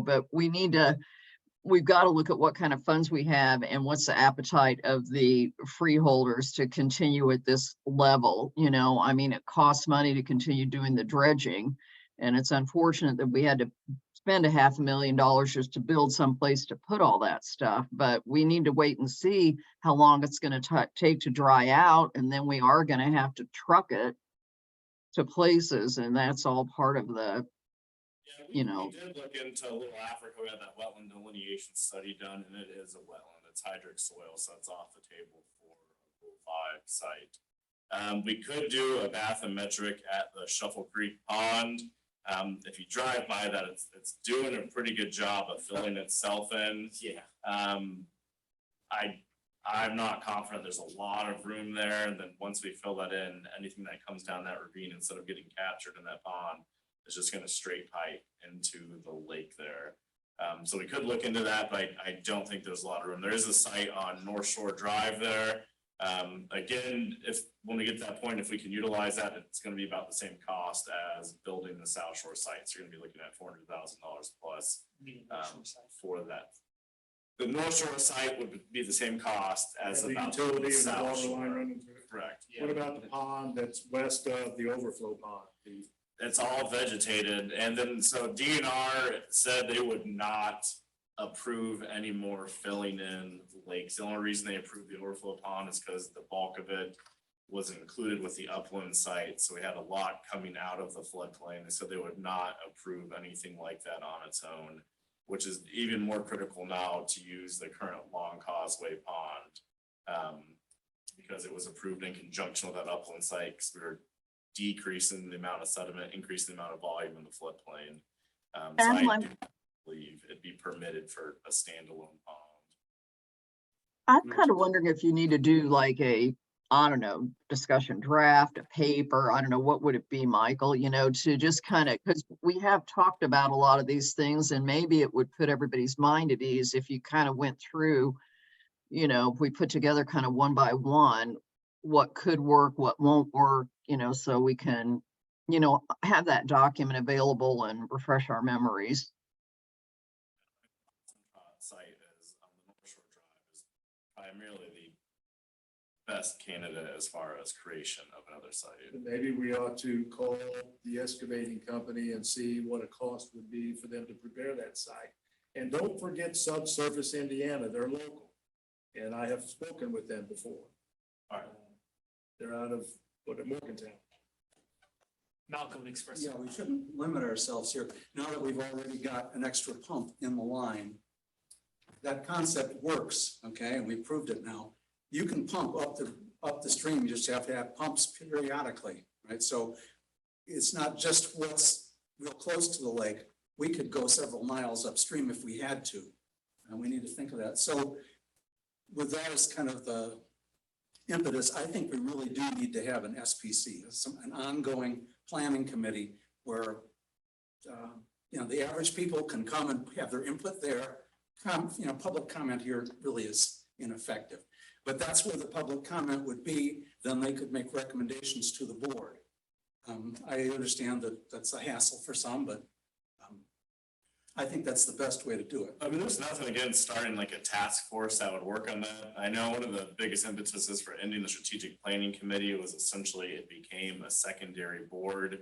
but we've got to look at what kind of funds we have and what's the appetite of the freeholders to continue at this level. I mean, it costs money to continue doing the dredging, and it's unfortunate that we had to spend $500,000 just to build some place to put all that stuff, but we need to wait and see how long it's going to take to dry out, and then we are going to have to truck it to places, and that's all part of the Yeah, you know. We did look into Little Africa, we had that wetland delineation study done, and it is a wetland, it's hydric soil, so it's off the table for a Pool 5 site. We could do a bathymetric at the Shuffle Creek Pond. If you drive by that, it's doing a pretty good job of filling itself in. Yeah. I'm not confident there's a lot of room there, and then once we fill that in, anything that comes down that ravine, instead of getting captured in that pond, is just gonna straight pipe into the lake there. So we could look into that, but I don't think there's a lot of room. There is a site on North Shore Drive there. Again, when we get to that point, if we can utilize that, it's gonna be about the same cost as building the South Shore site. So you're gonna be looking at $400,000 plus for that. The North Shore site would be the same cost as The about utility the and the South water line Shore. running through it. Correct. What about the pond that's west of the overflow pond? It's all vegetated, and then so DNR said they would not approve any more filling in lakes. The only reason they approved the overflow pond is because the bulk of it was included with the upland site, so we had a lot coming out of the floodplain. They said they would not approve anything like that on its own, which is even more critical now to use the current Long Causeway Pond. Because it was approved in conjunction with that upland site, because we were decreasing the amount of sediment, increasing the amount of volume in the floodplain. So And I do believe it'd be permitted for a standalone pond. I'm kind of wondering if you need to do like a, I don't know, discussion draft, a paper, I don't know, what would it be, Michael, you know, to just kind of, because we have talked about a lot of these things and maybe it would put everybody's mind at ease if you kind of went through, you know, if we put together kind of one by one, what could work, what won't work, you know, so we can, you know, have that document available and refresh our memories. Site is on the North Shore Drive is primarily the best candidate as far as creation of another site. Maybe we ought to call the excavating company and see what a cost would be for them to prepare that site. And don't forget Subsurface Indiana, they're local. And I have spoken with them before. All right. They're out of, Morgantown. Malcolm expressed. Yeah, we shouldn't limit ourselves here. Now that we've already got an extra pump in the line, that concept works, okay, and we proved it now. You can pump up the stream, you just have to have pumps periodically, right? So it's not just what's real close to the lake. We could go several miles upstream if we had to, and we need to think of that. So with that as kind of the impetus, I think we really do need to have an SPC, an ongoing planning committee where, you know, the average people can come and have their input there. You know, public comment here really is ineffective, but that's where the public comment would be. Then they could make recommendations to the board. I understand that that's a hassle for some, but I think that's the best way to do it. I mean, there's nothing against starting like a task force that would work on that. I know one of the biggest impetuses for ending the strategic planning committee was essentially it became a secondary board.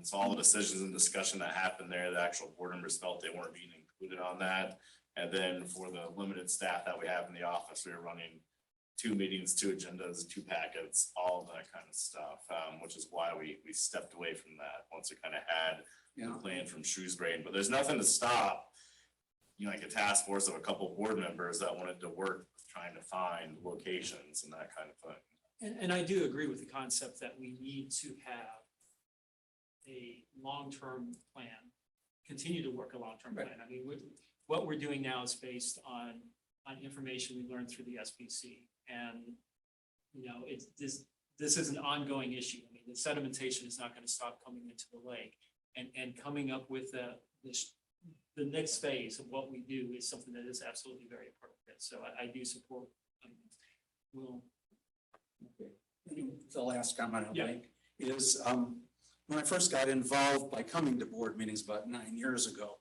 So all the decisions and discussion that happened there, the actual board members felt they weren't being included on that. And then for the limited staff that we have in the office, we were running 2 meetings, 2 agendas, 2 packets, all of that kind of stuff, which is why we stepped away from that once we kind of had Yeah. plan from Shrewsbury, but there's nothing to stop, you know, like a task force of a couple of board members that wanted to work trying to find locations and that kind of thing. And I do agree with the concept that we need to have a long-term plan, continue to work a long-term Right. plan. I mean, what we're doing now is based on information we learned through the SPC. And, you know, this is an ongoing issue. I mean, the sedimentation is not going to stop coming into the lake. And coming up with the next phase of what we do is something that is absolutely very appropriate. So I do support. Will. The last comment I'll Yeah. make is, when I first got involved by coming to board meetings about 9 years ago,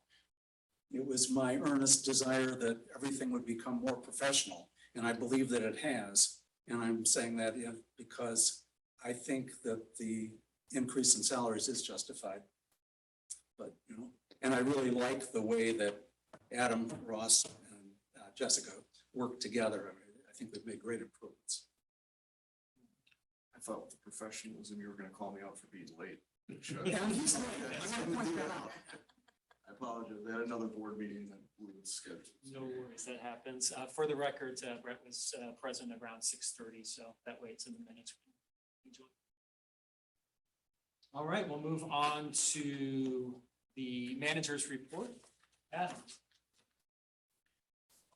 it was my earnest desire that everything would become more professional, and I believe that it has. And I'm saying that because I think that the increase in salaries is justified. But, you know, and I really like the way that Adam, Ross, and Jessica work together. I think they've made great improvements. I thought with the professionalism, you were gonna call me out for being late. And he's, I'm gonna point that out. apologize. I had another board meeting that we would schedule. No worries, that happens. For the record, Brett was present around 6:30, so that way it's in the minutes. Enjoy. All right, we'll move on to the manager's report. Adam.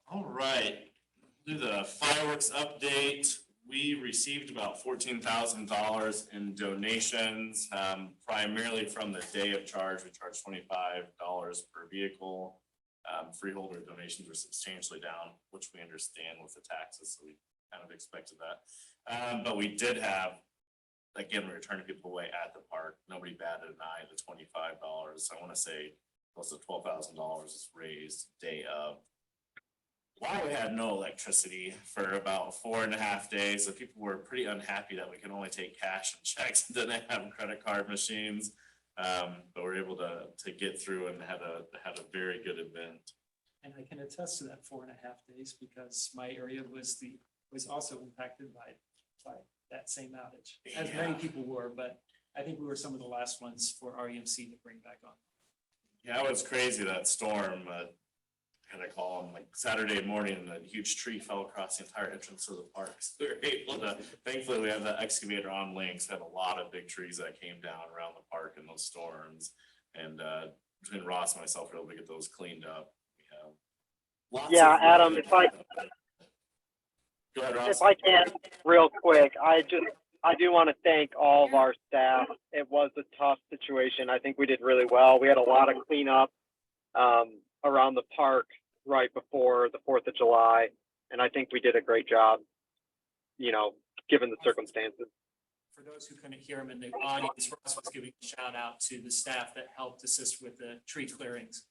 All right, do the fireworks update. We received about $14,000 in donations, primarily from the day of charge. We charge $25 per vehicle. Freeholder donations are substantially down, which we understand with the taxes, so we kind of expected that. But we did have, again, we were turning people away at the park. Nobody batted an eye at the $25. I want to say close to $12,000 is raised day of. While we had no electricity for about 4.5 days, so people were pretty unhappy that we could only take cash and checks and didn't have credit card machines. But we're able to get through and had a very good event. And I can attest to that 4.5 days because my area was also impacted by that same outage, as many Yeah. people were, but I think we were some of the last ones for REMC to bring back on. Yeah, it was crazy, that storm. Had I call them like Saturday morning, and a huge tree fell across the entire entrance to the park. So we were able to, thankfully, we have the excavator on links, had a lot of big trees that came down around the park in those storms. And between Ross and myself, we were able to get those cleaned up. We have lots Yeah, of- Adam, if I Go ahead, Ross. if I can, real quick, I do want to thank all of our staff. It was a tough situation. I think we did really well. We had a lot of cleanup around the park right before the 4th of July, and I think we did a great job, given the circumstances. For those who couldn't hear him in the audience, Ross was giving a shout out to the staff that helped assist with the tree clearings,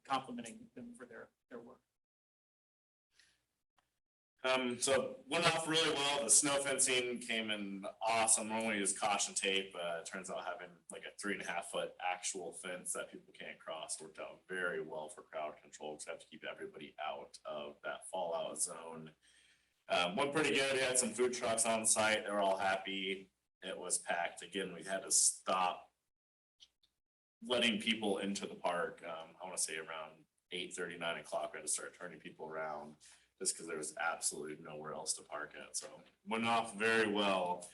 complimenting them for their work. So went off really well. The snow fencing came in awesome. Normally use caution tape. It turns out having like a 3.5 foot actual fence that people can't cross worked out very well for crowd control, because I have to keep everybody out of that fallout zone. Went pretty good. We had some food trucks on site. They were all happy. It was packed. Again, we had to stop letting people into the park. I want to say around 8:30, 9 o'clock, we had to start turning people around, just because there was absolutely nowhere else to park at. So went off very well.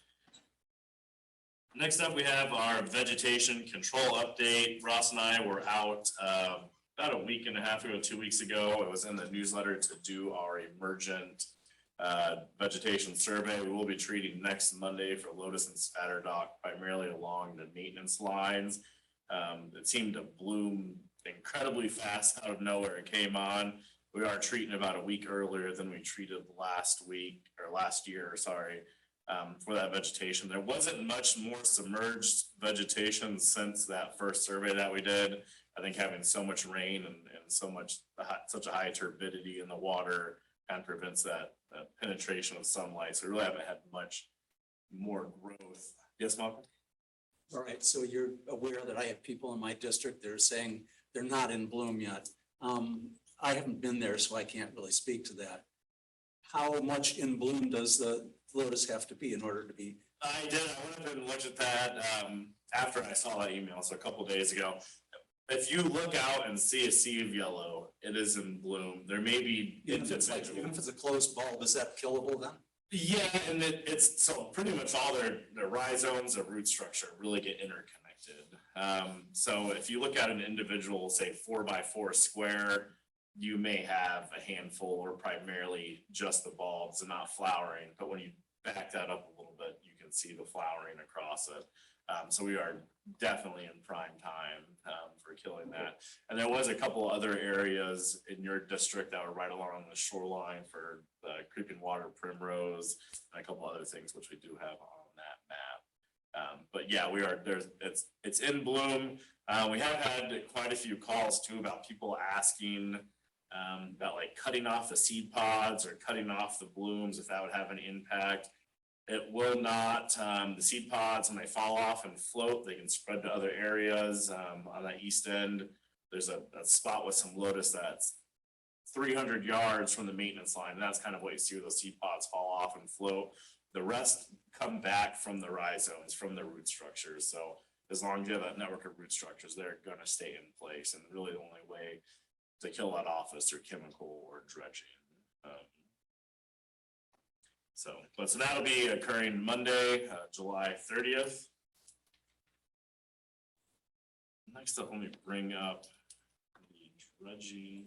Next up, we have our vegetation control update. Ross and I were out about a week and a half ago, 2 weeks ago. It was in the newsletter to do our emergent vegetation survey. We will be treating next Monday for lotus and spatterdock, primarily along the maintenance lines. It seemed to bloom incredibly fast out of nowhere. It came on. We are treating about a week earlier than we treated last year, for that vegetation. There wasn't much more submerged vegetation since that first survey that we did. I think having so much rain and such a high turbidity in the water kind of prevents that penetration of sunlight. So we really haven't had much more growth. Yes, Malcolm? All right, so you're aware that I have people in my district that are saying they're not in bloom yet. I haven't been there, so I can't really speak to that. How much in bloom does the lotus have to be in order to be? I did. I went up and looked at that after I saw that email, so a couple days ago. If you look out and see a sea of yellow, it is in bloom. There may be Even if individual. even if it's a closed bulb, is that killable then? Yeah, and it's so pretty much all their rhizomes or root structure really get interconnected. So if you look at an individual, say 4x4 square, you may have a handful or primarily just the bulbs and not flowering. But when you back that up a little bit, you can see the flowering across it. So we are definitely in prime time for killing that. And there was a couple other areas in your district that were right along the shoreline for the creeping water primrose and a couple other things which we do have on that map. But yeah, we are it's in bloom. We have had quite a few calls too about people asking about like cutting off the seed pods or cutting off the blooms, if that would have an impact. It will not. The seed pods, when they fall off and float, they can spread to other areas. On that east end, there's a spot with some lotus that's 300 yards from the maintenance line. And that's kind of what you see where those seed pods fall off and float. The rest come back from the rhizomes, from the root structures. So as long as you have that network of root structures, they're gonna stay in place, and really the only way to kill that off is through chemical or dredging. So that'll be occurring Monday, July 30th. Next up, let me bring up the dredging.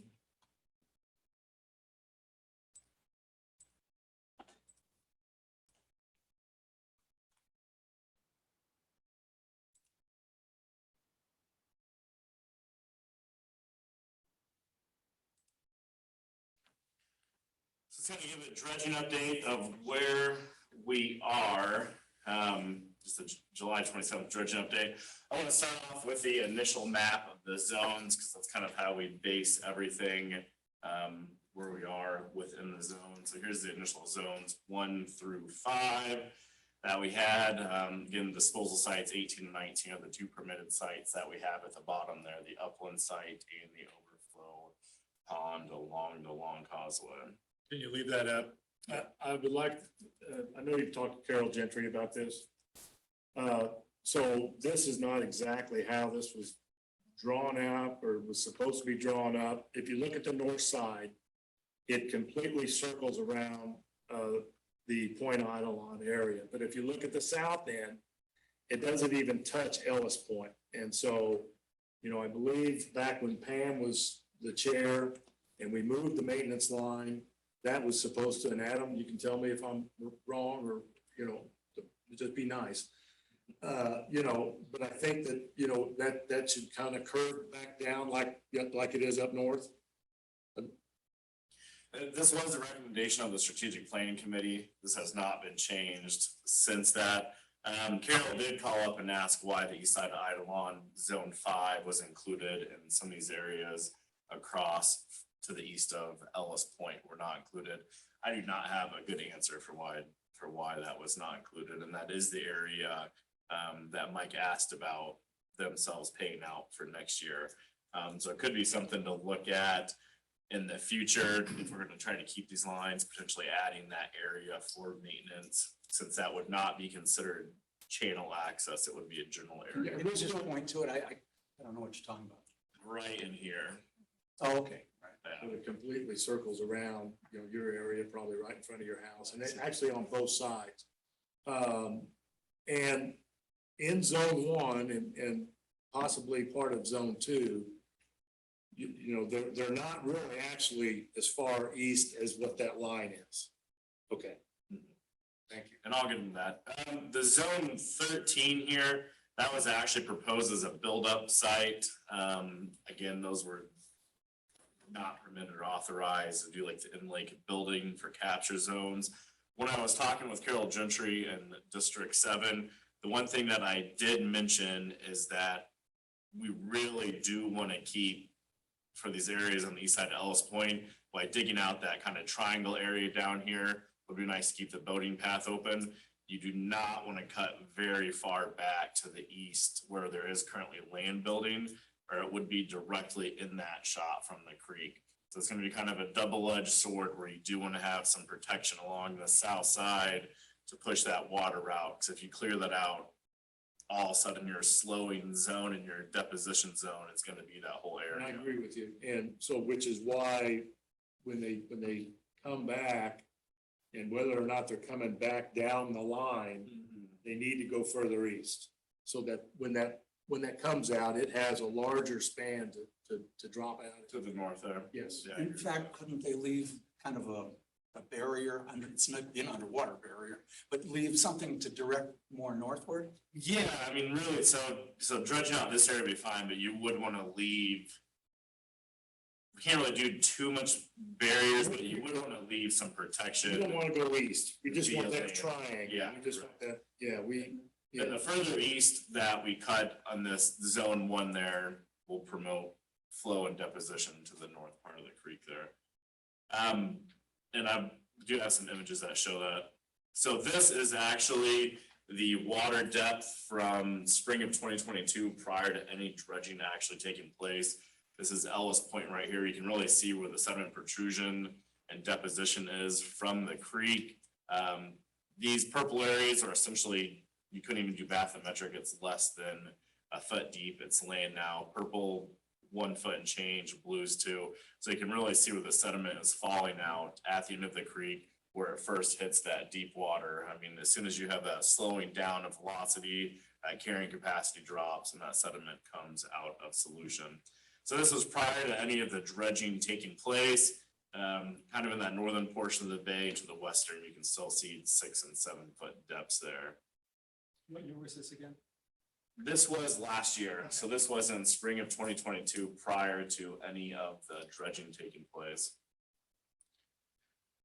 So it's gonna give a dredging update of where we are. Just the July 27th dredging update. I want to start off with the initial map of the zones, because that's kind of how we base everything, where we are within the zone. So here's the initial zones 1 through 5 that we had. Again, disposal sites 18 and 19 are the 2 permitted sites that we have at the bottom there, the upland site and the overflow pond along the Long Causeway. Can you leave that up? I would like, I know you've talked to Carol Gentry about this. So this is not exactly how this was drawn up or was supposed to be drawn up. If you look at the north side, it completely circles around the Point Idleon area. But if you look at the south end, it doesn't even touch Ellis Point. And so, you know, I believe back when Pam was the chair and we moved the maintenance line, that was supposed to, and Adam, you can tell me if I'm wrong or, you know, just be nice. You know, but I think that, you know, that should kind of curve back down like it is up north. This was a recommendation of the strategic planning committee. This has not been changed since that. Carol did call up and ask why the east side of Idleon Zone 5 was included in some of these areas across to the east of Ellis Point were not included. I do not have a good answer for why that was not included, and that is the area that Mike asked about themselves paying out for next year. So it could be something to look at in the future if we're going to try to keep these lines, potentially adding that area for maintenance, since that would not be considered channel access. It would be a general area. It is just a point to it. I don't know what you're talking about. Right in here. Oh, okay. Right. So it completely circles around, you know, your area, probably right in front of your house, and it's actually on both sides. And in Zone 1 and possibly part of Zone 2, you know, they're not really actually as far east as what that line is. Okay. Thank you. And I'll give them that. The Zone 13 here, that was actually proposed as a build-up site. Again, those were not permitted or authorized to do like the in-lake building for capture zones. When I was talking with Carol Gentry in District 7, the one thing that I did mention is that we really do want to keep, for these areas on the east side of Ellis Point, by digging out that kind of triangle area down here, would be nice to keep the boating path open. You do not want to cut very far back to the east where there is currently land building, or it would be directly in that shot from the creek. So it's going to be kind of a double-edged sword where you do want to have some protection along the south side to push that water out. Because if you clear that out, all of a sudden your slowing zone and your deposition zone is going to be that whole And I area. agree with you. And so, which is why when they come back, and whether or not they're coming back down the line, they need to go further east. So that when that comes out, it has a larger span to drop out. To the north there. Yes. Yeah, In you're fact, couldn't they leave kind of a barrier under, it's not an underwater barrier, but leave something to direct more northward? Yeah, I mean, really, so dredging out this area would be fine, but you would want to leave. We can't really do too much barriers, but you would want to leave some We don't protection. want to go east. We just want that Yeah. triangle. Yeah. We just want that, yeah, And the further east that we cut on this Zone 1 there will promote flow and deposition to the north part of the creek there. And I do have some images that show that. So this is actually the water depth from spring of 2022 prior to any dredging actually taking place. This is Ellis Point right here. You can really see where the sediment protrusion and deposition is from the creek. These purple areas are essentially, you couldn't even do bathymetric. It's less than a foot deep. It's laying now, purple 1 foot and change, blues 2. So you can really see where the sediment is falling out at the end of the creek where it first hits that deep water. I mean, as soon as you have that slowing down of velocity, that carrying capacity drops and that sediment comes out of solution. So this was prior to any of the dredging taking place. Kind of in that northern portion of the bay to the western, you can still see 6 and 7 foot depths there. What year was this again? This was last year, so this was in spring of 2022, prior to any of the dredging taking place.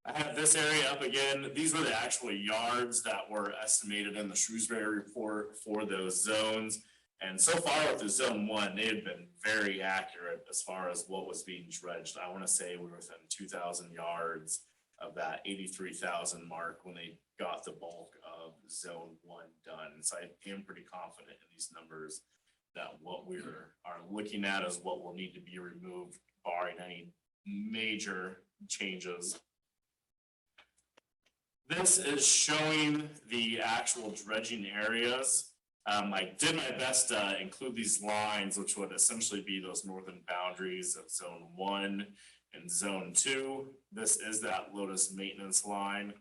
I have this area up again. These were the actual yards that were estimated in the Shrewsbury report for those zones. And so far with the zone 1, they had been very accurate as far as what was being dredged. I want to say we were within 2,000 yards of that 83,000 mark when they got the bulk of zone 1 done. So I am pretty confident in these numbers that what we are looking at is what will need to be removed, barring any major changes. This is showing the actual dredging areas. I did my best to include these lines, which would essentially be those northern boundaries of zone 1 and zone 2. This is that Lotus maintenance line.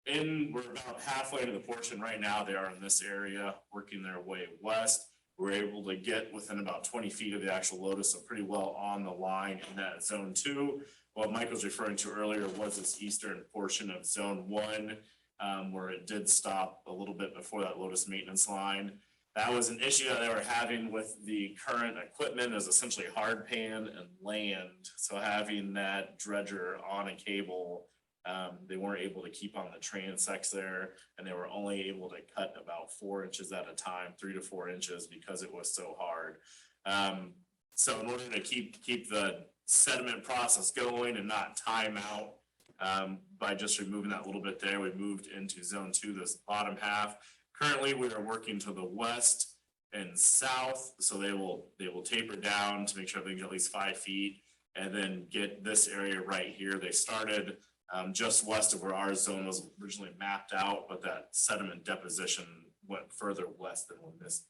We're about halfway to the portion right now. They are in this area, working their way west. We're able to get within about 20 feet of the actual Lotus, so pretty well on the line in that zone 2. What Mike was referring to earlier was this eastern portion of zone 1. Where it did stop a little bit before that Lotus maintenance line. That was an issue that they were having with the current equipment, is essentially hard pan and land. So having that dredger on a cable, they weren't able to keep on the transects there, and they were only able to cut about 4 inches at a time, 3 to 4 inches, because it was so hard. So in order to keep the sediment process going and not time out, by just removing that little bit there, we moved into zone 2, this bottom half. Currently, we are working to the west and south, so they will taper down to make sure everything's at least 5 feet, and then get this area right here. They started just west of where our zone was originally mapped out, but that sediment deposition went further west than when this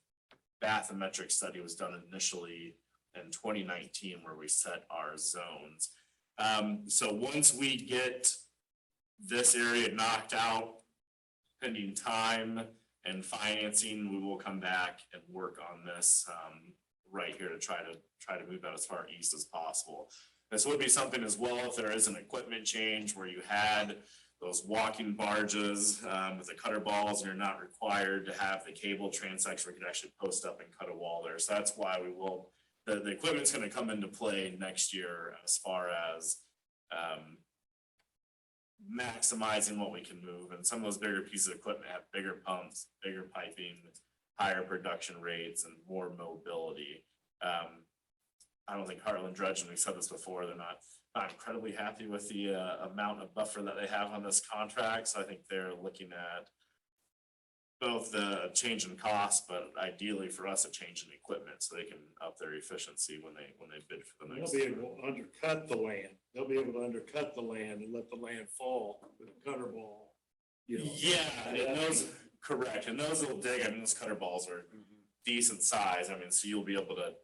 bathymetric study was done initially in 2019, where we set our zones. So once we get this area knocked out, pending time and financing, we will come back and work on this right here to try to move that as far east as possible. This would be something as well if there is an equipment change where you had those walking barges with the cutter balls, and you're not required to have the cable transects where you could actually post up and cut a wall there. So that's why we will. The equipment's going to come into play next year as far as maximizing what we can move. And some of those bigger pieces of equipment have bigger pumps, bigger piping, higher production rates, and more mobility. I don't think Heartland Dredge, and we've said this before, they're not incredibly happy with the amount of buffer that they have on this contract. So I think they're looking at both the change in cost, but ideally for us, a change in equipment so they can up their efficiency when they bid for the They'll next. be able to undercut the land. They'll be able to undercut the land and let the land fall with a cutter ball. You know. Yeah, and those, correct, and those will dig, I mean, those cutter balls are decent size, I mean, so you'll be able to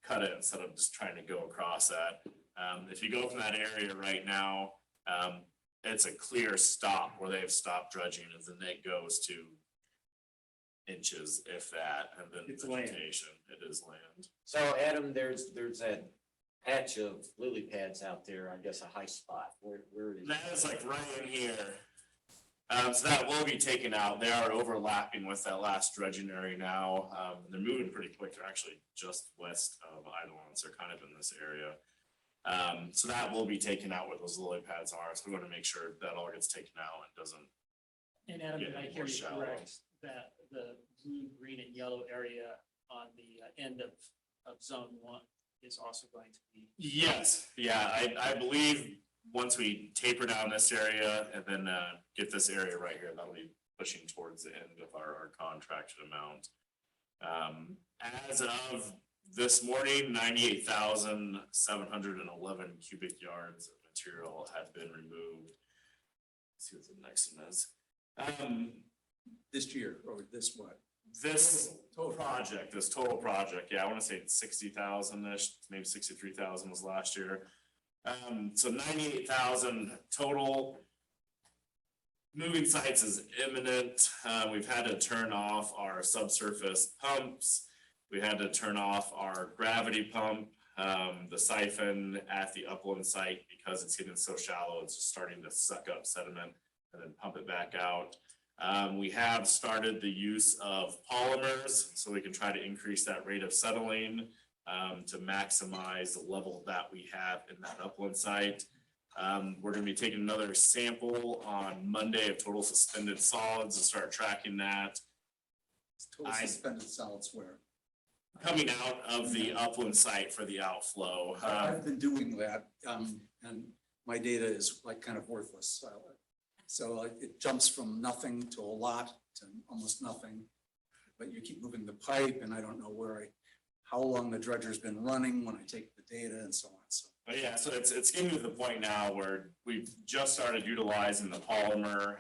cut it instead of just trying to go across that. If you go from that area right now, it's a clear stop where they've stopped dredging, and then it goes to inches, if that, and then It's land. vegetation, it is land. So Adam, there's that patch of lily pads out there, I guess a high spot, where it is. That is like right in here. So that will be taken out. They are overlapping with that last dredging area now. They're moving pretty quick. They're actually just west of Eidolons. They're kind of in this area. So that will be taken out where those lily pads are. So we want to make sure that all gets taken out and doesn't. And Adam, Yeah, did I more hear you shallow. correct, that the blue, green, and yellow area on the end of zone 1 is also going to be? Yes, yeah, I believe once we taper down this area and then get this area right here, that'll be pushing towards the end of our contracted amount. As of this morning, 98,711 cubic yards of material have been removed. Let's see what the next one is. This year, or this what? This total project, yeah, I wanna say 60,000-ish, maybe 63,000 was last year. So 98,000 total. Moving sites is imminent. We've had to turn off our subsurface pumps. We had to turn off our gravity pump, the siphon at the upland site because it's getting so shallow, it's just starting to suck up sediment and then pump it back out. We have started the use of polymers so we can try to increase that rate of settling to maximize the level that we have in that upland site. We're gonna be taking another sample on Monday of total suspended solids and start tracking that. Total suspended solids where? Coming out of the upland site for the outflow. I've been doing that, and my data is like kind of worthless. So it jumps from nothing to a lot to almost nothing. But you keep moving the pipe and I don't know how long the dredger's been running when I take the data and so on, so. But yeah, so it's getting to the point now where we've just started utilizing the polymer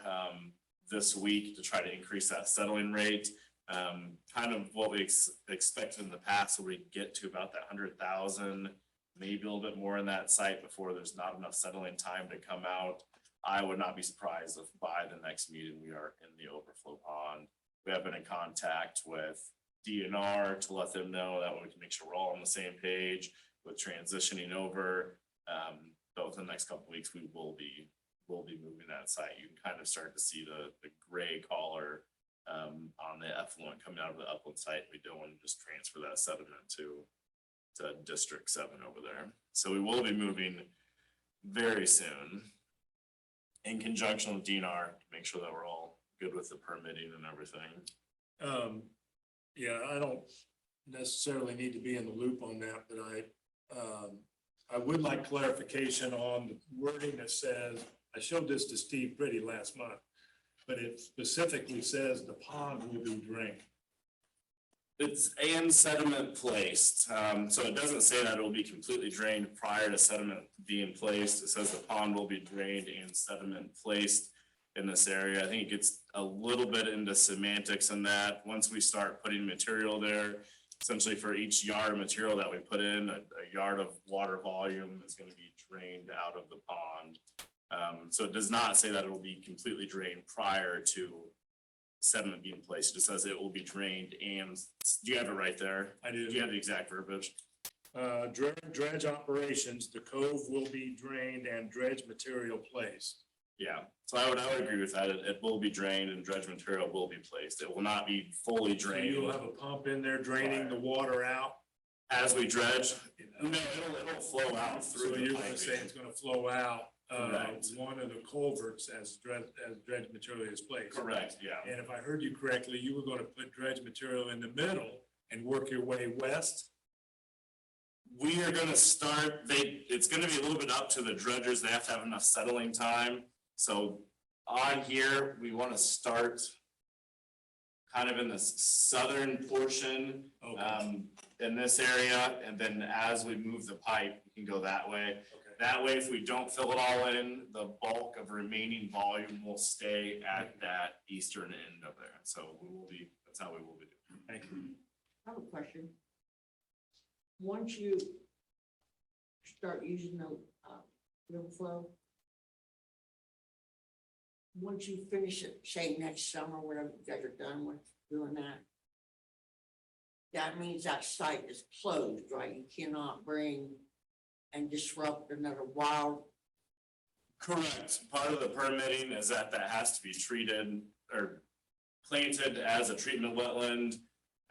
this week to try to increase that settling rate. Kind of what we expected in the past, where we get to about that 100,000, maybe a little bit more in that site before there's not enough settling time to come out. I would not be surprised if by the next meeting we are in the overflow pond. We have been in contact with DNR to let them know that we can make sure we're all on the same page with transitioning over. But within the next couple of weeks, we'll be moving that site. You can kind of start to see the gray collar on the effluent coming out of the upland site. We don't want to just transfer that sediment to District 7 over there. So we will be moving very soon in conjunction with DNR to make sure that we're all good with the permitting and everything. Yeah, I don't necessarily need to be in the loop on that, but I would like clarification on the wording that says, I showed this to Steve Pretty last month, but it specifically says the pond will be drained. It's and sediment placed, so it doesn't say that it will be completely drained prior to sediment being placed. It says the pond will be drained and sediment placed in this area. I think it gets a little bit into semantics in that. Once we start putting material there, essentially for each yard of material that we put in, a yard of water volume is going to be drained out of the pond. So it does not say that it will be completely drained prior to sediment being placed. It just says it will be drained. And do you have it right there? I do. Do you have the exact verbiage? Dredge operations, the cove will be drained and dredge material placed. Yeah, so I would agree with that. It will be drained and dredge material will be placed. It will not be fully So drained. you'll have a pump in there draining the water out. As we dredge, no, it'll flow out through So the you're gonna say piping. it's gonna flow out, Correct. one of the culverts as dredge material is placed. Correct, yeah. And if I heard you correctly, you were gonna put dredge material in the middle and work your way west. We are gonna start, it's gonna be a little bit up to the dredgers. They have to have enough settling time. So on here, we wanna start kind of in the southern portion, Okay. in this area. And then as we move the pipe, we can go that way. Okay. That way, if we don't fill it all in, the bulk of remaining volume will stay at that eastern end of there. So that's how we will be doing. Thank you. I have a question. Once you start using the river flow, once you finish it, say next summer, whenever you guys are done with doing that, that means that site is closed, right? You cannot bring and disrupt another wild. Correct. Part of the permitting is that has to be treated or planted as a treatment wetland,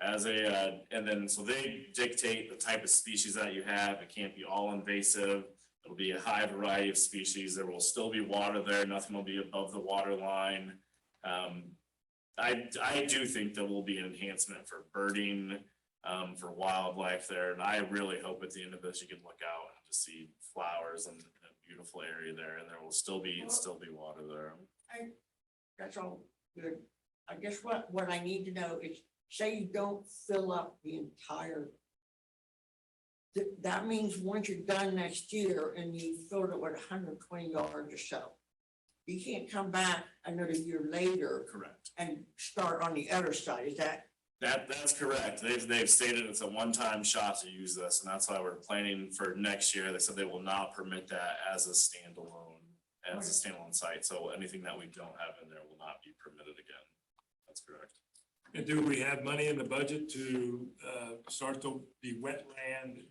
and then so they dictate the type of species that you have. It can't be all invasive. It'll be a high variety of species. There will still be water there. Nothing will be above the water line. I do think there will be an enhancement for birding, for wildlife there. And I really hope at the end of this, you can look out and just see flowers and a beautiful area there. And there will still be water there. That's all good. I guess what I need to know is, say you don't fill up the entire. That means once you're done next year and you filled it with 120 yards or so, you can't come back another year later Correct. and start on the other side. Is that That's correct. They've stated it's a one-time shot to use this, and that's why we're planning for next year. They said they will not permit that as a standalone site. So anything that we don't have in there will not be permitted again. That's correct. And do we have money in the budget to start the wetland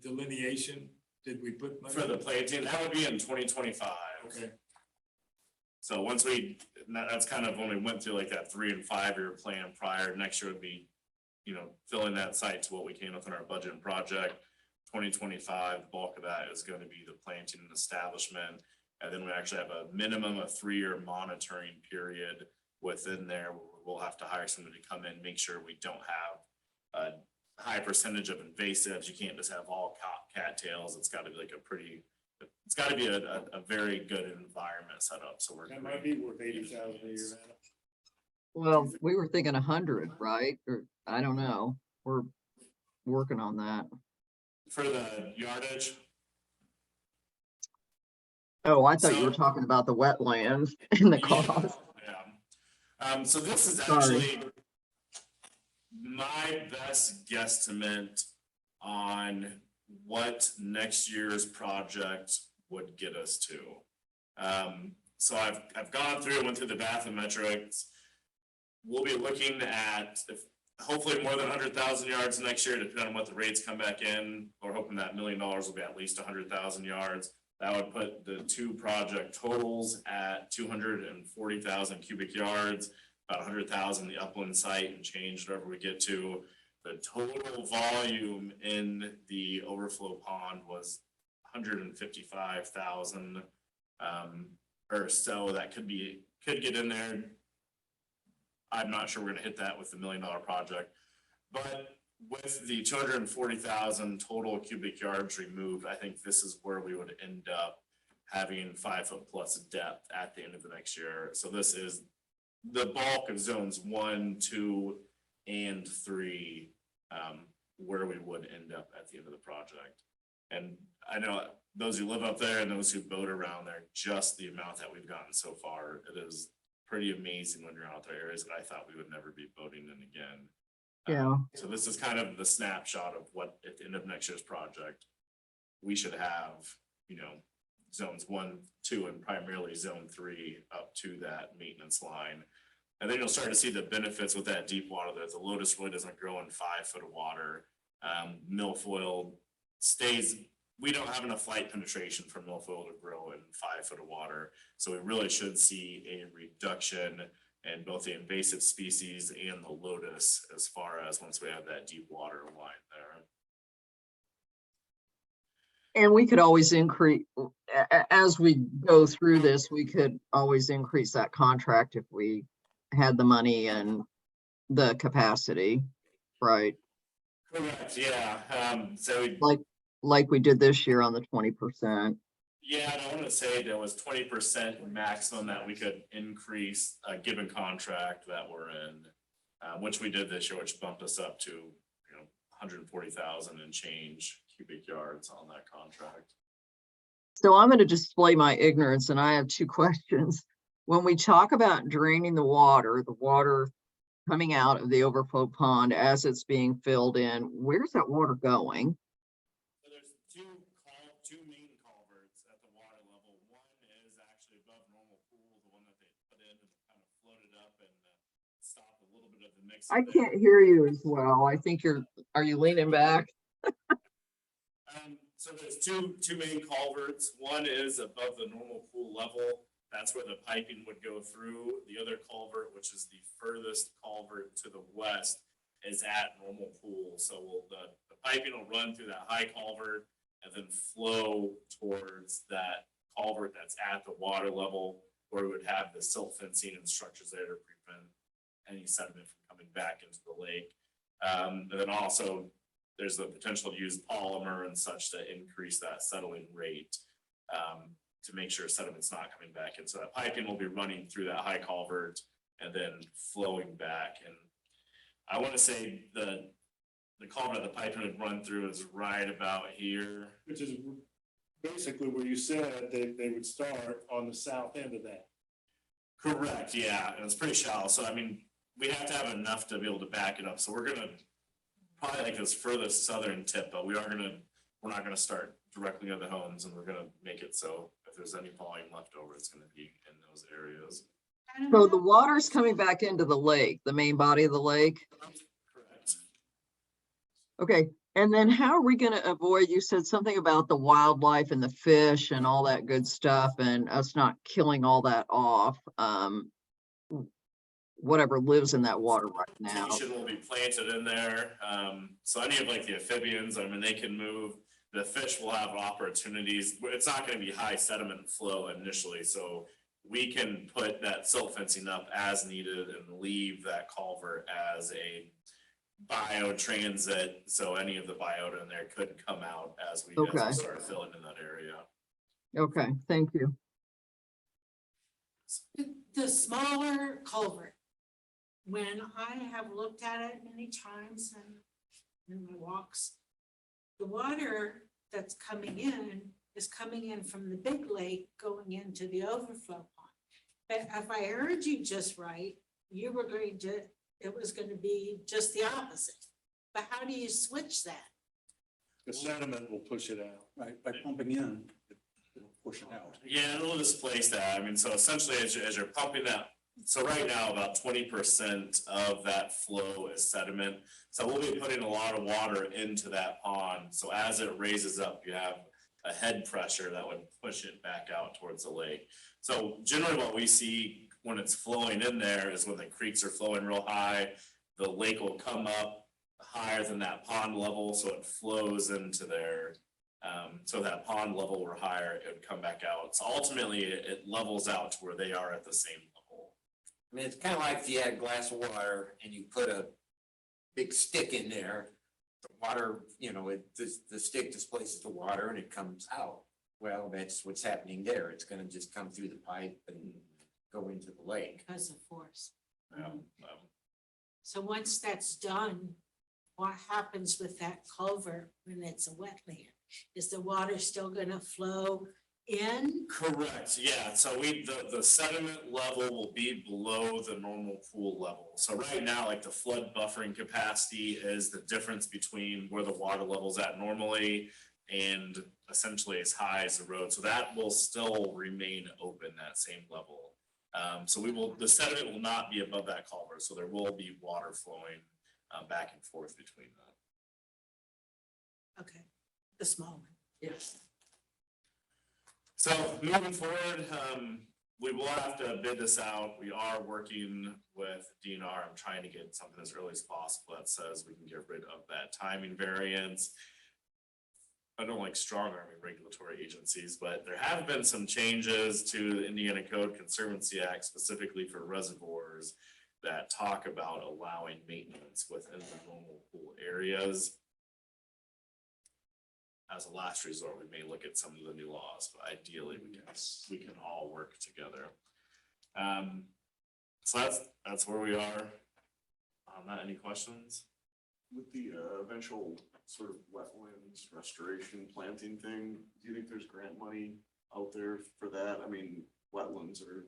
delineation? Did we put money? For the planting, that would be in 2025. Okay, So once that's kind of when we went through like that 3 and 5 year plan prior, next year would be, filling that site to what we came within our budget and project. 2025, bulk of that is going to be the planting and establishment. And then we actually have a minimum of 3-year monitoring period within there. We'll have to hire somebody to come in, make sure we don't have a high percentage of invasives. You can't just have all cattails. It's got to be like it's got to be a very good environment set up. So that might be worth 80,000 a year. Adam. Well, we were thinking 100, right? Or I don't know. We're working on that. For the yardage, Oh, I thought you were So- talking about the wetlands and the cost. Yeah. So this is Sorry. actually my best guesstimate on what next year's project would get us to. So I've gone through, went through the bathymetrics. We'll be looking at hopefully more than 100,000 yards next year, depending on what the rates come back in. We're hoping that $1 million will be at least 100,000 yards. That would put the two project totals at 240,000 cubic yards, about 100,000 the upland site and change whatever we get to. The total volume in the overflow pond was 155,000 or so. That could get in there. I'm not sure we're gonna hit that with the $1 million project, but with the 240,000 total cubic yards removed, I think this is where we would end up having 5 foot plus depth at the end of the next year. So this is the bulk of zones 1, 2, and 3, where we would end up at the end of the project. And I know those who live up there and those who boat around there, just the amount that we've gotten so far, it is pretty amazing when you're out there, areas that I thought we would never be boating in again. Yeah. So this is kind of the snapshot of what at the end of next year's project, we should have, zones 1, 2, and primarily zone 3 up to that maintenance line. And then you'll start to see the benefits with that deep water, that the lotus wood doesn't grow in 5 foot of water. Milfoil stays, we don't have enough light penetration for milfoil to grow in 5 foot of water. So we really should see a reduction in both the invasive species and the lotus as far as once we have that deep water line there. And we could always increase, as we go through this, we could always increase that contract if we had the money and the capacity, right? Correct, yeah. So Like we did this year on the 20%. yeah, and I want to say there was 20% maximum that we could increase a given contract that we're in, which we did this year, which bumped us up to 140,000 and change cubic yards on that contract. So I'm going to display my ignorance, and I have 2 questions. When we talk about draining the water coming out of the overflow pond as it's being filled in, where's that water going? So there's two main culverts at the water level. One is actually above normal pool, the one that they put in and kind of floated up and stopped a little bit of the mix. I can't hear you as well. I think are you leaning back? So there's two main culverts. One is above the normal pool level. That's where the piping would go through. The other culvert, which is the furthest culvert to the west, is at normal pool. So the piping will run through that high culvert and then flow towards that culvert that's at the water level, where we would have the silt fencing and structures there to prevent any sediment from coming back into the lake. And then also there's the potential to use polymer and such to increase that settling rate, to make sure sediment's not coming back in. So that piping will be running through that high culvert and then flowing back. And I want to say the culvert the piping would run through is right about here. Which is basically where you said they would start on the south end of that. Correct, yeah, and it's pretty shallow. So I mean, we have to have enough to be able to back it up, so we're gonna probably like this furthest southern tip, but we're not gonna start directly near the homes, and we're gonna make it so if there's any volume left over, it's gonna be in those areas. So the water's coming back into the lake, the main body of the lake. Correct. Okay, and then how are we gonna avoid, you said something about the wildlife and the fish and all that good stuff and us not killing all that off. Whatever lives in that water right now. Vegetation will be planted in there, so any of like the amphibians, I mean, they can move. The fish will have opportunities, it's not gonna be high sediment flow initially, so we can put that silt fencing up as needed and leave that culvert as a biotransit, so any of the biota in there could come out as we Okay. start filling in that area. Okay, thank you. The smaller culvert, when I have looked at it many times and in my walks, the water that's coming in is coming in from the big lake going into the overflow pond. But if I heard you just right, you were going to, it was gonna be just the opposite. But how do you switch that? The sediment will push it out. Right, by pumping in, it'll push it out. Yeah, it'll displace that. I mean, so essentially as you're pumping that, so right now about 20% of that flow is sediment. So we'll be putting a lot of water into that pond. So as it raises up, you have a head pressure that would push it back out towards the lake. So generally what we see when it's flowing in there is when the creeks are flowing real high, the lake will come up higher than that pond level, so it flows into there. So that pond level were higher, it would come back out. So ultimately it levels out to where they are at the same level. I mean, it's kind of like if you had a glass of water and you put a big stick in there, the water, the stick displaces the water and it comes out. Well, that's what's happening there. It's gonna just come through the pipe and go into the lake. Because of force. Um, So once that's done, what happens with that culvert when it's a wetland? Is the water still gonna flow in? Correct, yeah, so the sediment level will be below the normal pool level. So right now, like the flood buffering capacity is the difference between where the water level's at normally and essentially as high as the road, so that will still remain open, that same level. So the sediment will not be above that culvert, so there will be water flowing back and forth between that. Okay, the small one. Yes. So moving forward, we will have to bid this out. We are working with DNR. I'm trying to get something as early as possible that says we can get rid of that timing variance. I don't like strong-arming regulatory agencies, but there have been some changes to the Indiana Code Conservancy Act specifically for reservoirs that talk about allowing maintenance within the normal pool areas. As a last resort, we may look at some of the new laws, but ideally we can all work together. So that's where we are. Any questions? With the eventual sort of wetlands restoration planting thing, do you think there's grant money out there for that? I mean, wetlands are.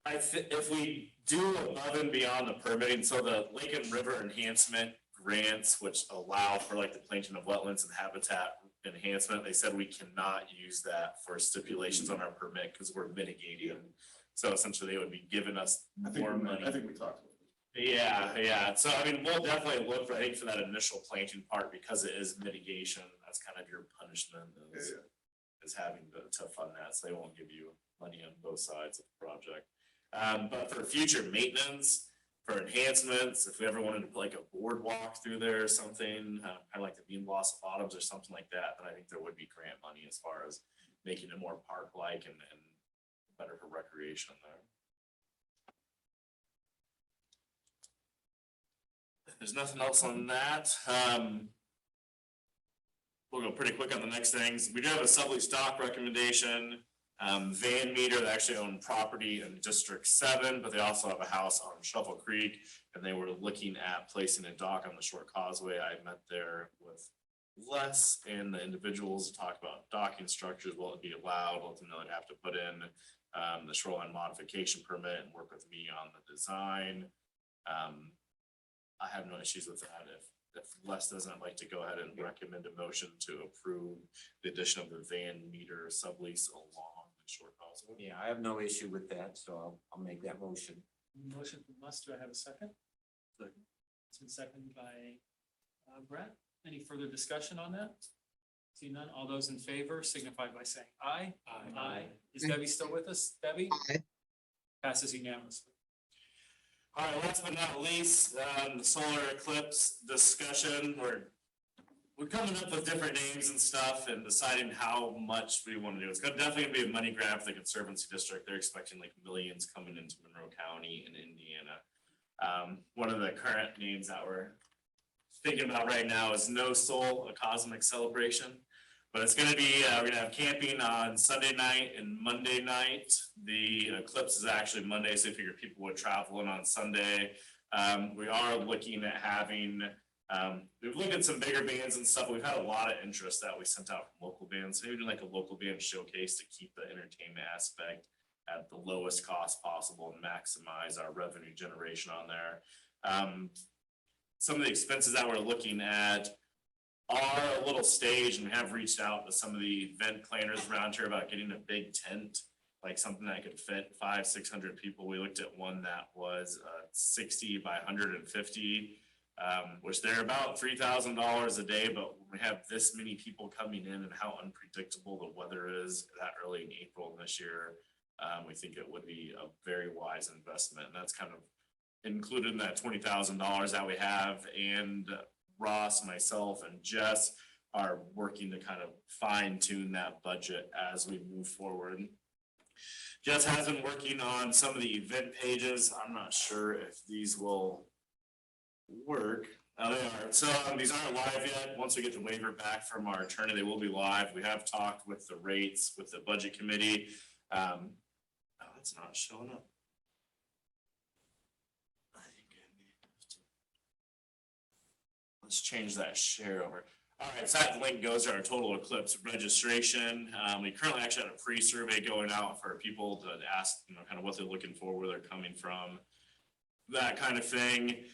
If we do above and beyond the permitting, so the Lake and River Enhancement grants, which allow for like the planting of wetlands and habitat enhancement, they said we cannot use that for stipulations on our permit because we're mitigating. So essentially they would be giving us more money. I think we talked about it. Yeah. So I mean, we'll definitely look for, I think, for that initial planting part because it is mitigation. That's kind of your punishment is having to fund that. So they won't give you money on both sides of the project. But for future maintenance, for enhancements, if we ever wanted to put like a boardwalk through there or something, kind of like the Bean Blossom Bottoms or something like that, then I think there would be grant money as far as making it more park-like and better for recreation there. There's nothing else on that. We'll go pretty quick on the next things. We do have a sublease stock recommendation. Van Meter, they actually own property in District 7, but they also have a house on Shovel Creek, and they were looking at placing a dock on the short causeway. I met there with Les and the individuals to talk about docking structures, will it be allowed, let them know they'd have to put in the shoreline modification permit and work with me on the design. I have no issues with that. If Les doesn't, I'd like to go ahead and recommend a motion to approve the addition of the van meter sublease along the shore causeway. Yeah, I have no issue with that, so I'll make that motion. Motion from us, do I have a second? It's been seconded by Brett. Any further discussion on that? See none, all those in favor signify by saying aye. Aye. Is Debbie still with us? Debbie? Aye. Passes unanimously. All right, last but not least, the solar eclipse discussion, we're coming up with different names and stuff and deciding how much we want to do. It's definitely gonna be a money grab for the Conservancy District. They're expecting like millions coming into Monroe County and Indiana. One of the current names that we're thinking about right now is No Soul, a cosmic celebration. But it's gonna be, we're gonna have camping on Sunday night and Monday night. The eclipse is actually Monday, so I figure people would travel in on Sunday. We are looking at having, we've looked at some bigger bands and stuff. We've had a lot of interest that we sent out from local bands. Maybe do like a local band showcase to keep the entertainment aspect at the lowest cost possible and maximize our revenue generation on there. Some of the expenses that we're looking at are a little stage, and we have reached out to some of the event planners around here about getting a big tent, like something that could fit 500-600 people. We looked at one that was 60 by 150, which they're about $3,000 a day, but when we have this many people coming in and how unpredictable the weather is that early in April this year, we think it would be a very wise investment. And that's kind of included in that $20,000 that we have. And Ross, myself, and Jess are working to kind of fine tune that budget as we move forward. Jess has been working on some of the event pages. I'm not sure if these will work. They are. So these aren't live yet. Once we get the waiver back from our attorney, they will be live. We have talked with the rates, with the budget committee. Oh, it's not showing up. Let's change that share over. All right, so that link goes to our total eclipse registration. We currently actually have a pre-survey going out for people to ask, kind of what they're looking for, where they're coming from, that kind of thing.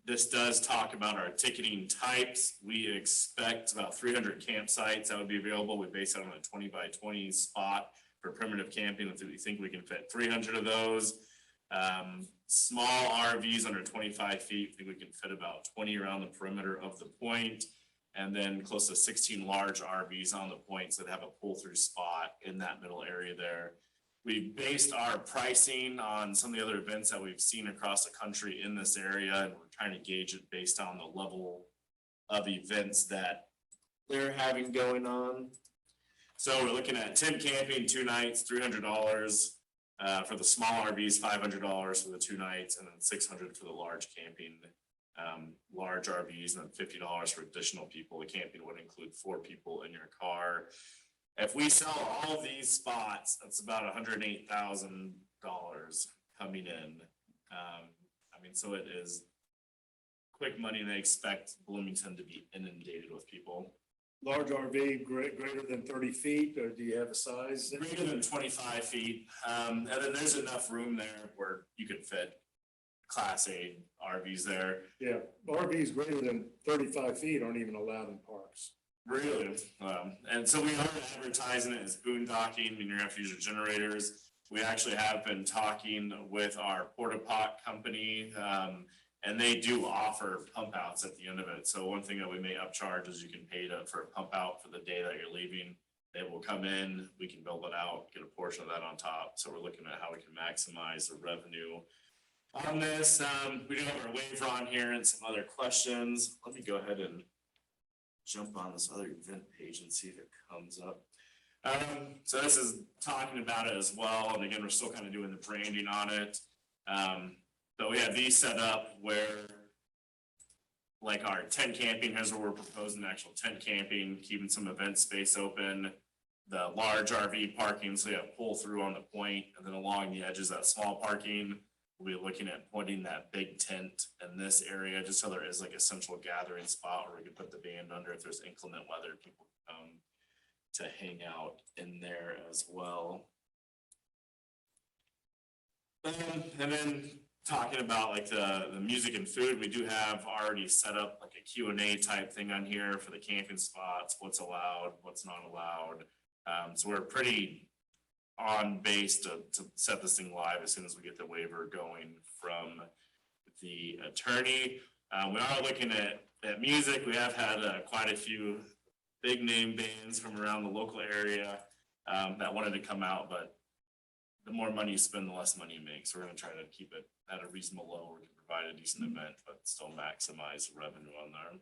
This does talk about our ticketing types. We expect about 300 campsites that would be available. We base it on a 20 by 20 spot for primitive camping. We think we can fit 300 of those. Small RVs under 25 feet, I think we can fit about 20 around the perimeter of the point, and then close to 16 large RVs on the points that have a pull-through spot in that middle area there. We based our pricing on some of the other events that we've seen across the country in this area, and we're trying to gauge it based on the level of events that they're having going on. So we're looking at 10 camping, 2 nights, $300. For the small RVs, $500 for the 2 nights, and then $600 for the large camping, large RVs, and then $50 for additional people. The camping would include 4 people in your car. If we sell all of these spots, that's about $108,000 coming in. I mean, so it is quick money, and they expect Bloomington to be inundated with people. Large RV greater than 30 feet, or do you have a size? Greater than 25 feet, and then there's enough room there where you could fit Class A RVs there. Yeah, RVs greater than 35 feet aren't even allowed in parks. Really? And so we are advertising it as boondocking, I mean, you're gonna have to use your generators. We actually have been talking with our porta pot company, and they do offer pump outs at the end of it. So one thing that we may upcharge is you can pay for a pump out for the day that you're leaving. They will come in, we can build it out, get a portion of that on top. So we're looking at how we can maximize the revenue on this. We do have our waiver on here and some other questions. Let me go ahead and jump on this other event page and see if it comes up. So this is talking about it as well. And again, we're still kind of doing the branding on it. But we have these set up where, like our tent camping, here's where we're proposing actual tent camping, keeping some event space open. The large RV parking, so you have pull through on the point, and then along the edges, that small parking, we'll be looking at putting that big tent in this area, just so there is like a central gathering spot where we can put the band under if there's inclement weather, people come to hang out in there as well. And then talking about like the music and food, we do have already set up like a Q&A type thing on here for the camping spots, what's allowed, what's not allowed. So we're pretty on base to set this thing live as soon as we get the waiver going from the attorney. We are looking at music. We have had quite a few big name bands from around the local area that wanted to come out, but the more money you spend, the less money you make. So we're gonna try to keep it at a reasonable level. We can provide a decent event, but still maximize the revenue on there.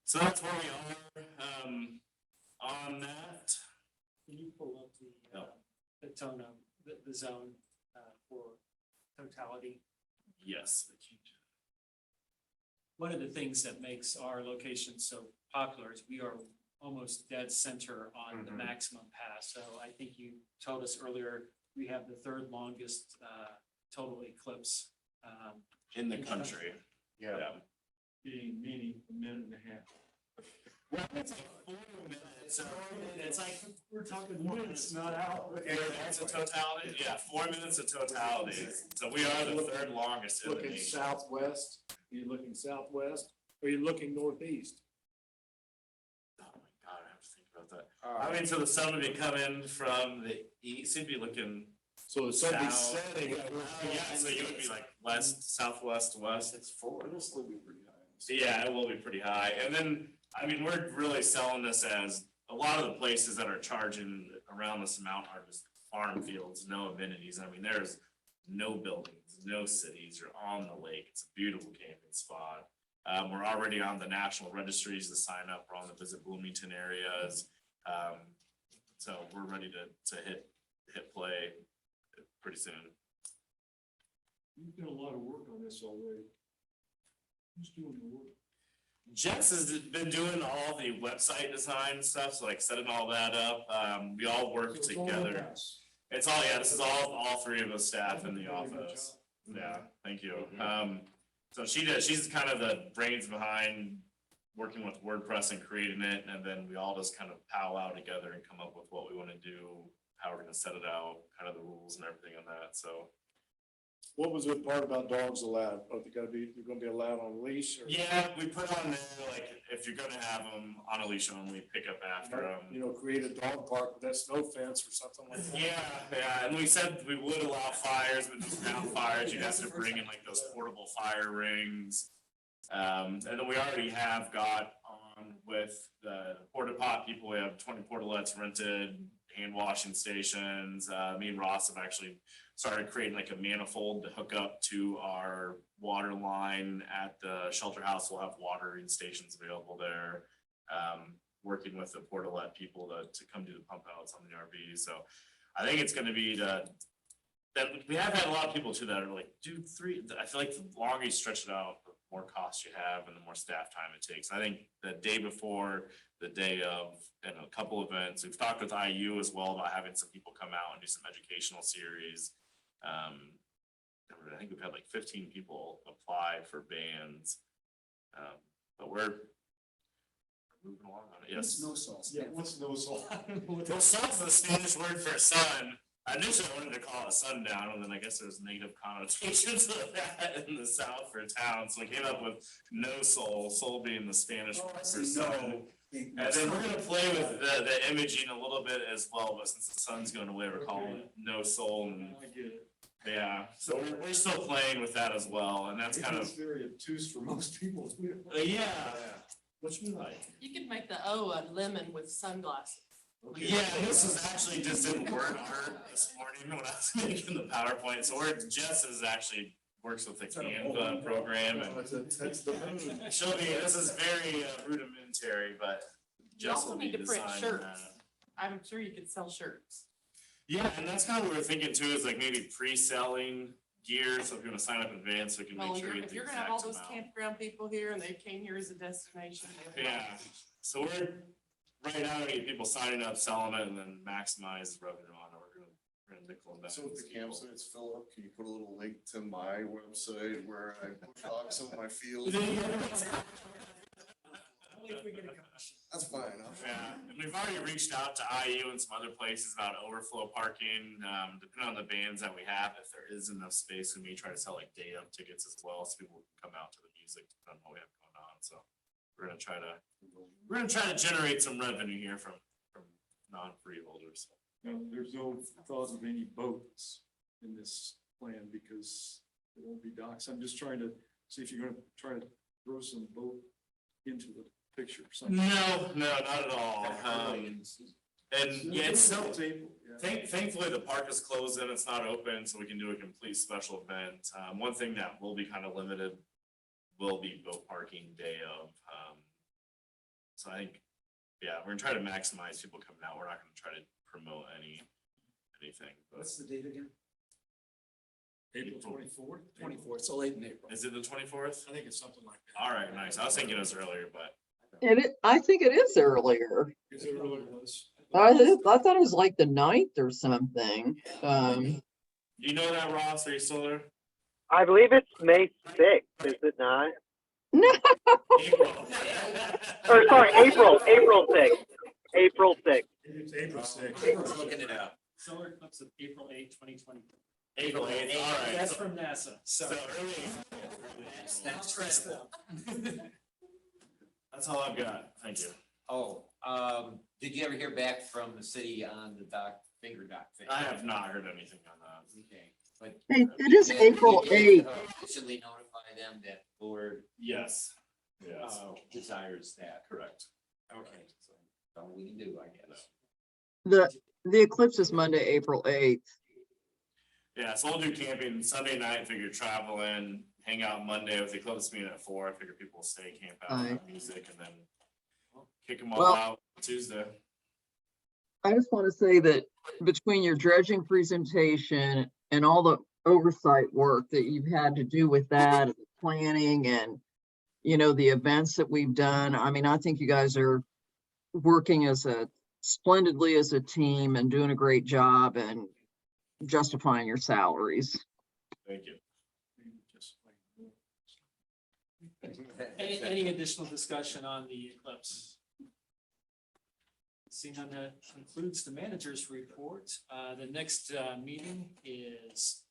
So that's where we are on that. Can you pull up the tone of the zone for totality? Yes. One of the things that makes our location so popular is we are almost dead center on the maximum pass. So I think you told us earlier, we have the third longest total eclipse. In the country. Yeah. Meaning a minute and a half. Well, it's like 4 minutes. So it's like We're talking minutes, not hours. 4 minutes of totality. Yeah, 4 minutes of totality. So we are the third longest in the Looking nation. southwest, are you looking southwest, or are you looking northeast? Oh my God, I have to think about that. I mean, so the sun would be coming from the east, it'd be looking So the sun be south. setting. Yeah, so you would be like west, southwest, west. It's four, it'll still be pretty high. So yeah, it will be pretty high. And then, I mean, we're really selling this as a lot of the places that are charging around this amount are just farm fields, no amenities. I mean, there's no buildings, no cities. You're on the lake. It's a beautiful camping spot. We're already on the national registries to sign up. We're on the Visit Bloomington areas. So we're ready to hit play pretty soon. You've done a lot of work on this already. Who's doing the work? Jess has been doing all the website design stuff, so like setting all that up. We all work So it's all together. in-house. It's all, yeah, this is all three of us staff in the office. Yeah, thank you. So she's kind of the brains behind working with WordPress and creating it, and then we all just kind of powwow together and come up with what we want to do, how we're gonna set it out, kind of the rules and everything on that, so. What was the part about dogs allowed? Are they they're gonna be allowed on a leash or? Yeah, we put on there, like, if you're gonna have them on a leash only, pick up after them. You know, create a dog park with that snow fence or something like that? Yeah, and we said we would allow fires, but just ground fires, you guys to bring in like those portable fire rings. And then we already have got on with the porta pot people, we have 20 portalets rented, hand washing stations. Me and Ross have actually started creating like a manifold to hook up to our water line at the shelter house. We'll have watering stations available there. Working with the portalet people to come do the pump outs on the RV. So I think it's gonna be that we have had a lot of people too that are like, dude, I feel like the longer you stretch it out, the more cost you have and the more staff time it takes. I think the day before, the day of, and a couple events, we've talked with IU as well about having some people come out and do some educational series. I think we've had like 15 people apply for bands. But we're moving along on it. Yes. No sauce. Yeah, what's no salt? Well, sun's the Spanish word for sun. Initially, I wanted to call it sundown, and then I guess there's negative connotations of that in the South for town. So I came up with no soul, soul being the Spanish word for sun. And then we're gonna play with the imaging a little bit as well, but since the sun's going away, we're calling it no soul. And I get it. yeah, so we're still playing with that as well, and that's kind of, It's very obtuse for most people. yeah. What's me like? You could make the O a lemon with sunglasses. Yeah, this is actually just in WordArt this morning when I was making the PowerPoint. So Jess is actually works with the Canva program and That's the moon. she'll be, this is very rudimentary, but You Jess also will be need to print designing shirts. that. I'm sure you could sell shirts. Yeah, and that's kind of what we're thinking too, is like maybe pre-selling gear, so if you wanna sign up in advance, so we can Well, make sure you if get the you're gonna have all exact those amount. campground people here and they came here as a destination. Yeah, so we're, right now, we need people signing up, selling it, and then maximize the revenue on it. We're gonna nickel and dime. So if the these people. campsites fill up, can you put a little link to my website where I talk some of my fields? Only if we get a commission. That's fine. Yeah, and we've already reached out to IU and some other places about overflow parking, depending on the bands that we have, if there is enough space, we may try to sell like day of tickets as well, so people can come out to the music, depending on what we have going on, so. We're gonna try to generate some revenue here from non-free holders. No, there's no thought of any boats in this plan because there won't be docks. I'm just trying to see if you're gonna try to throw some boat into the picture. No, not at all, and yeah, it's so. April, yeah. Thankfully, the park is closed and it's not open, so we can do a complete special event. One thing that will be kind of limited will be boat parking day of. So I think, yeah, we're gonna try to maximize people coming out. We're not gonna try to promote anything, but What's the date again? April 24th? 24th, so late in April. is it the 24th? I think it's something like that. All right, nice. I was thinking it was earlier, but I think it is earlier. Is it really? I thought it was like the 9th or something. you know that, Ross? Are you still there? I believe it's May 6th, is it not? April. Or sorry, April 6th. April 6th. It's April 6th. April's looking it up. Solar eclipse of April 8, 2020. April 8th, all right. That's from NASA, so. So early. That's Trust them. That's all I've got. Thank you. Oh, did you ever hear back from the city on the finger dock thing? I have not heard anything on that. Okay, but. It is April Did you 8th. Officially notify them that board, Yes. Yes, desires that. correct. Okay, so, all we can do, I guess. The eclipse is Monday, April 8th. Yeah, so we'll do camping Sunday night, figure travel in, hang out Monday with the eclipse meeting at 4. I figure people will stay, camp out, have music, and then kick them all Well- out Tuesday. I just want to say that between your dredging presentation and all the oversight work that you've had to do with that, and the planning and, the events that we've done, I mean, I think you guys are working splendidly as a team and doing a great job and justifying your salaries. Thank you. Any additional discussion on the eclipse? Seeing none, that concludes the manager's report. The next meeting is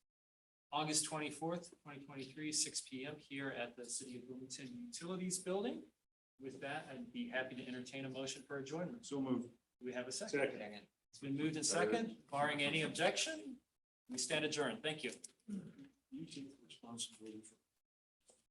August 24th, 2023, 6 p.m. here at the City of Bloomington Utilities Building. With that, I'd be happy to entertain a motion for adjournment. So moved. Do we have a second? Second. It's been moved and second, barring any objection, we stand adjourned. Thank you. You take responsibility for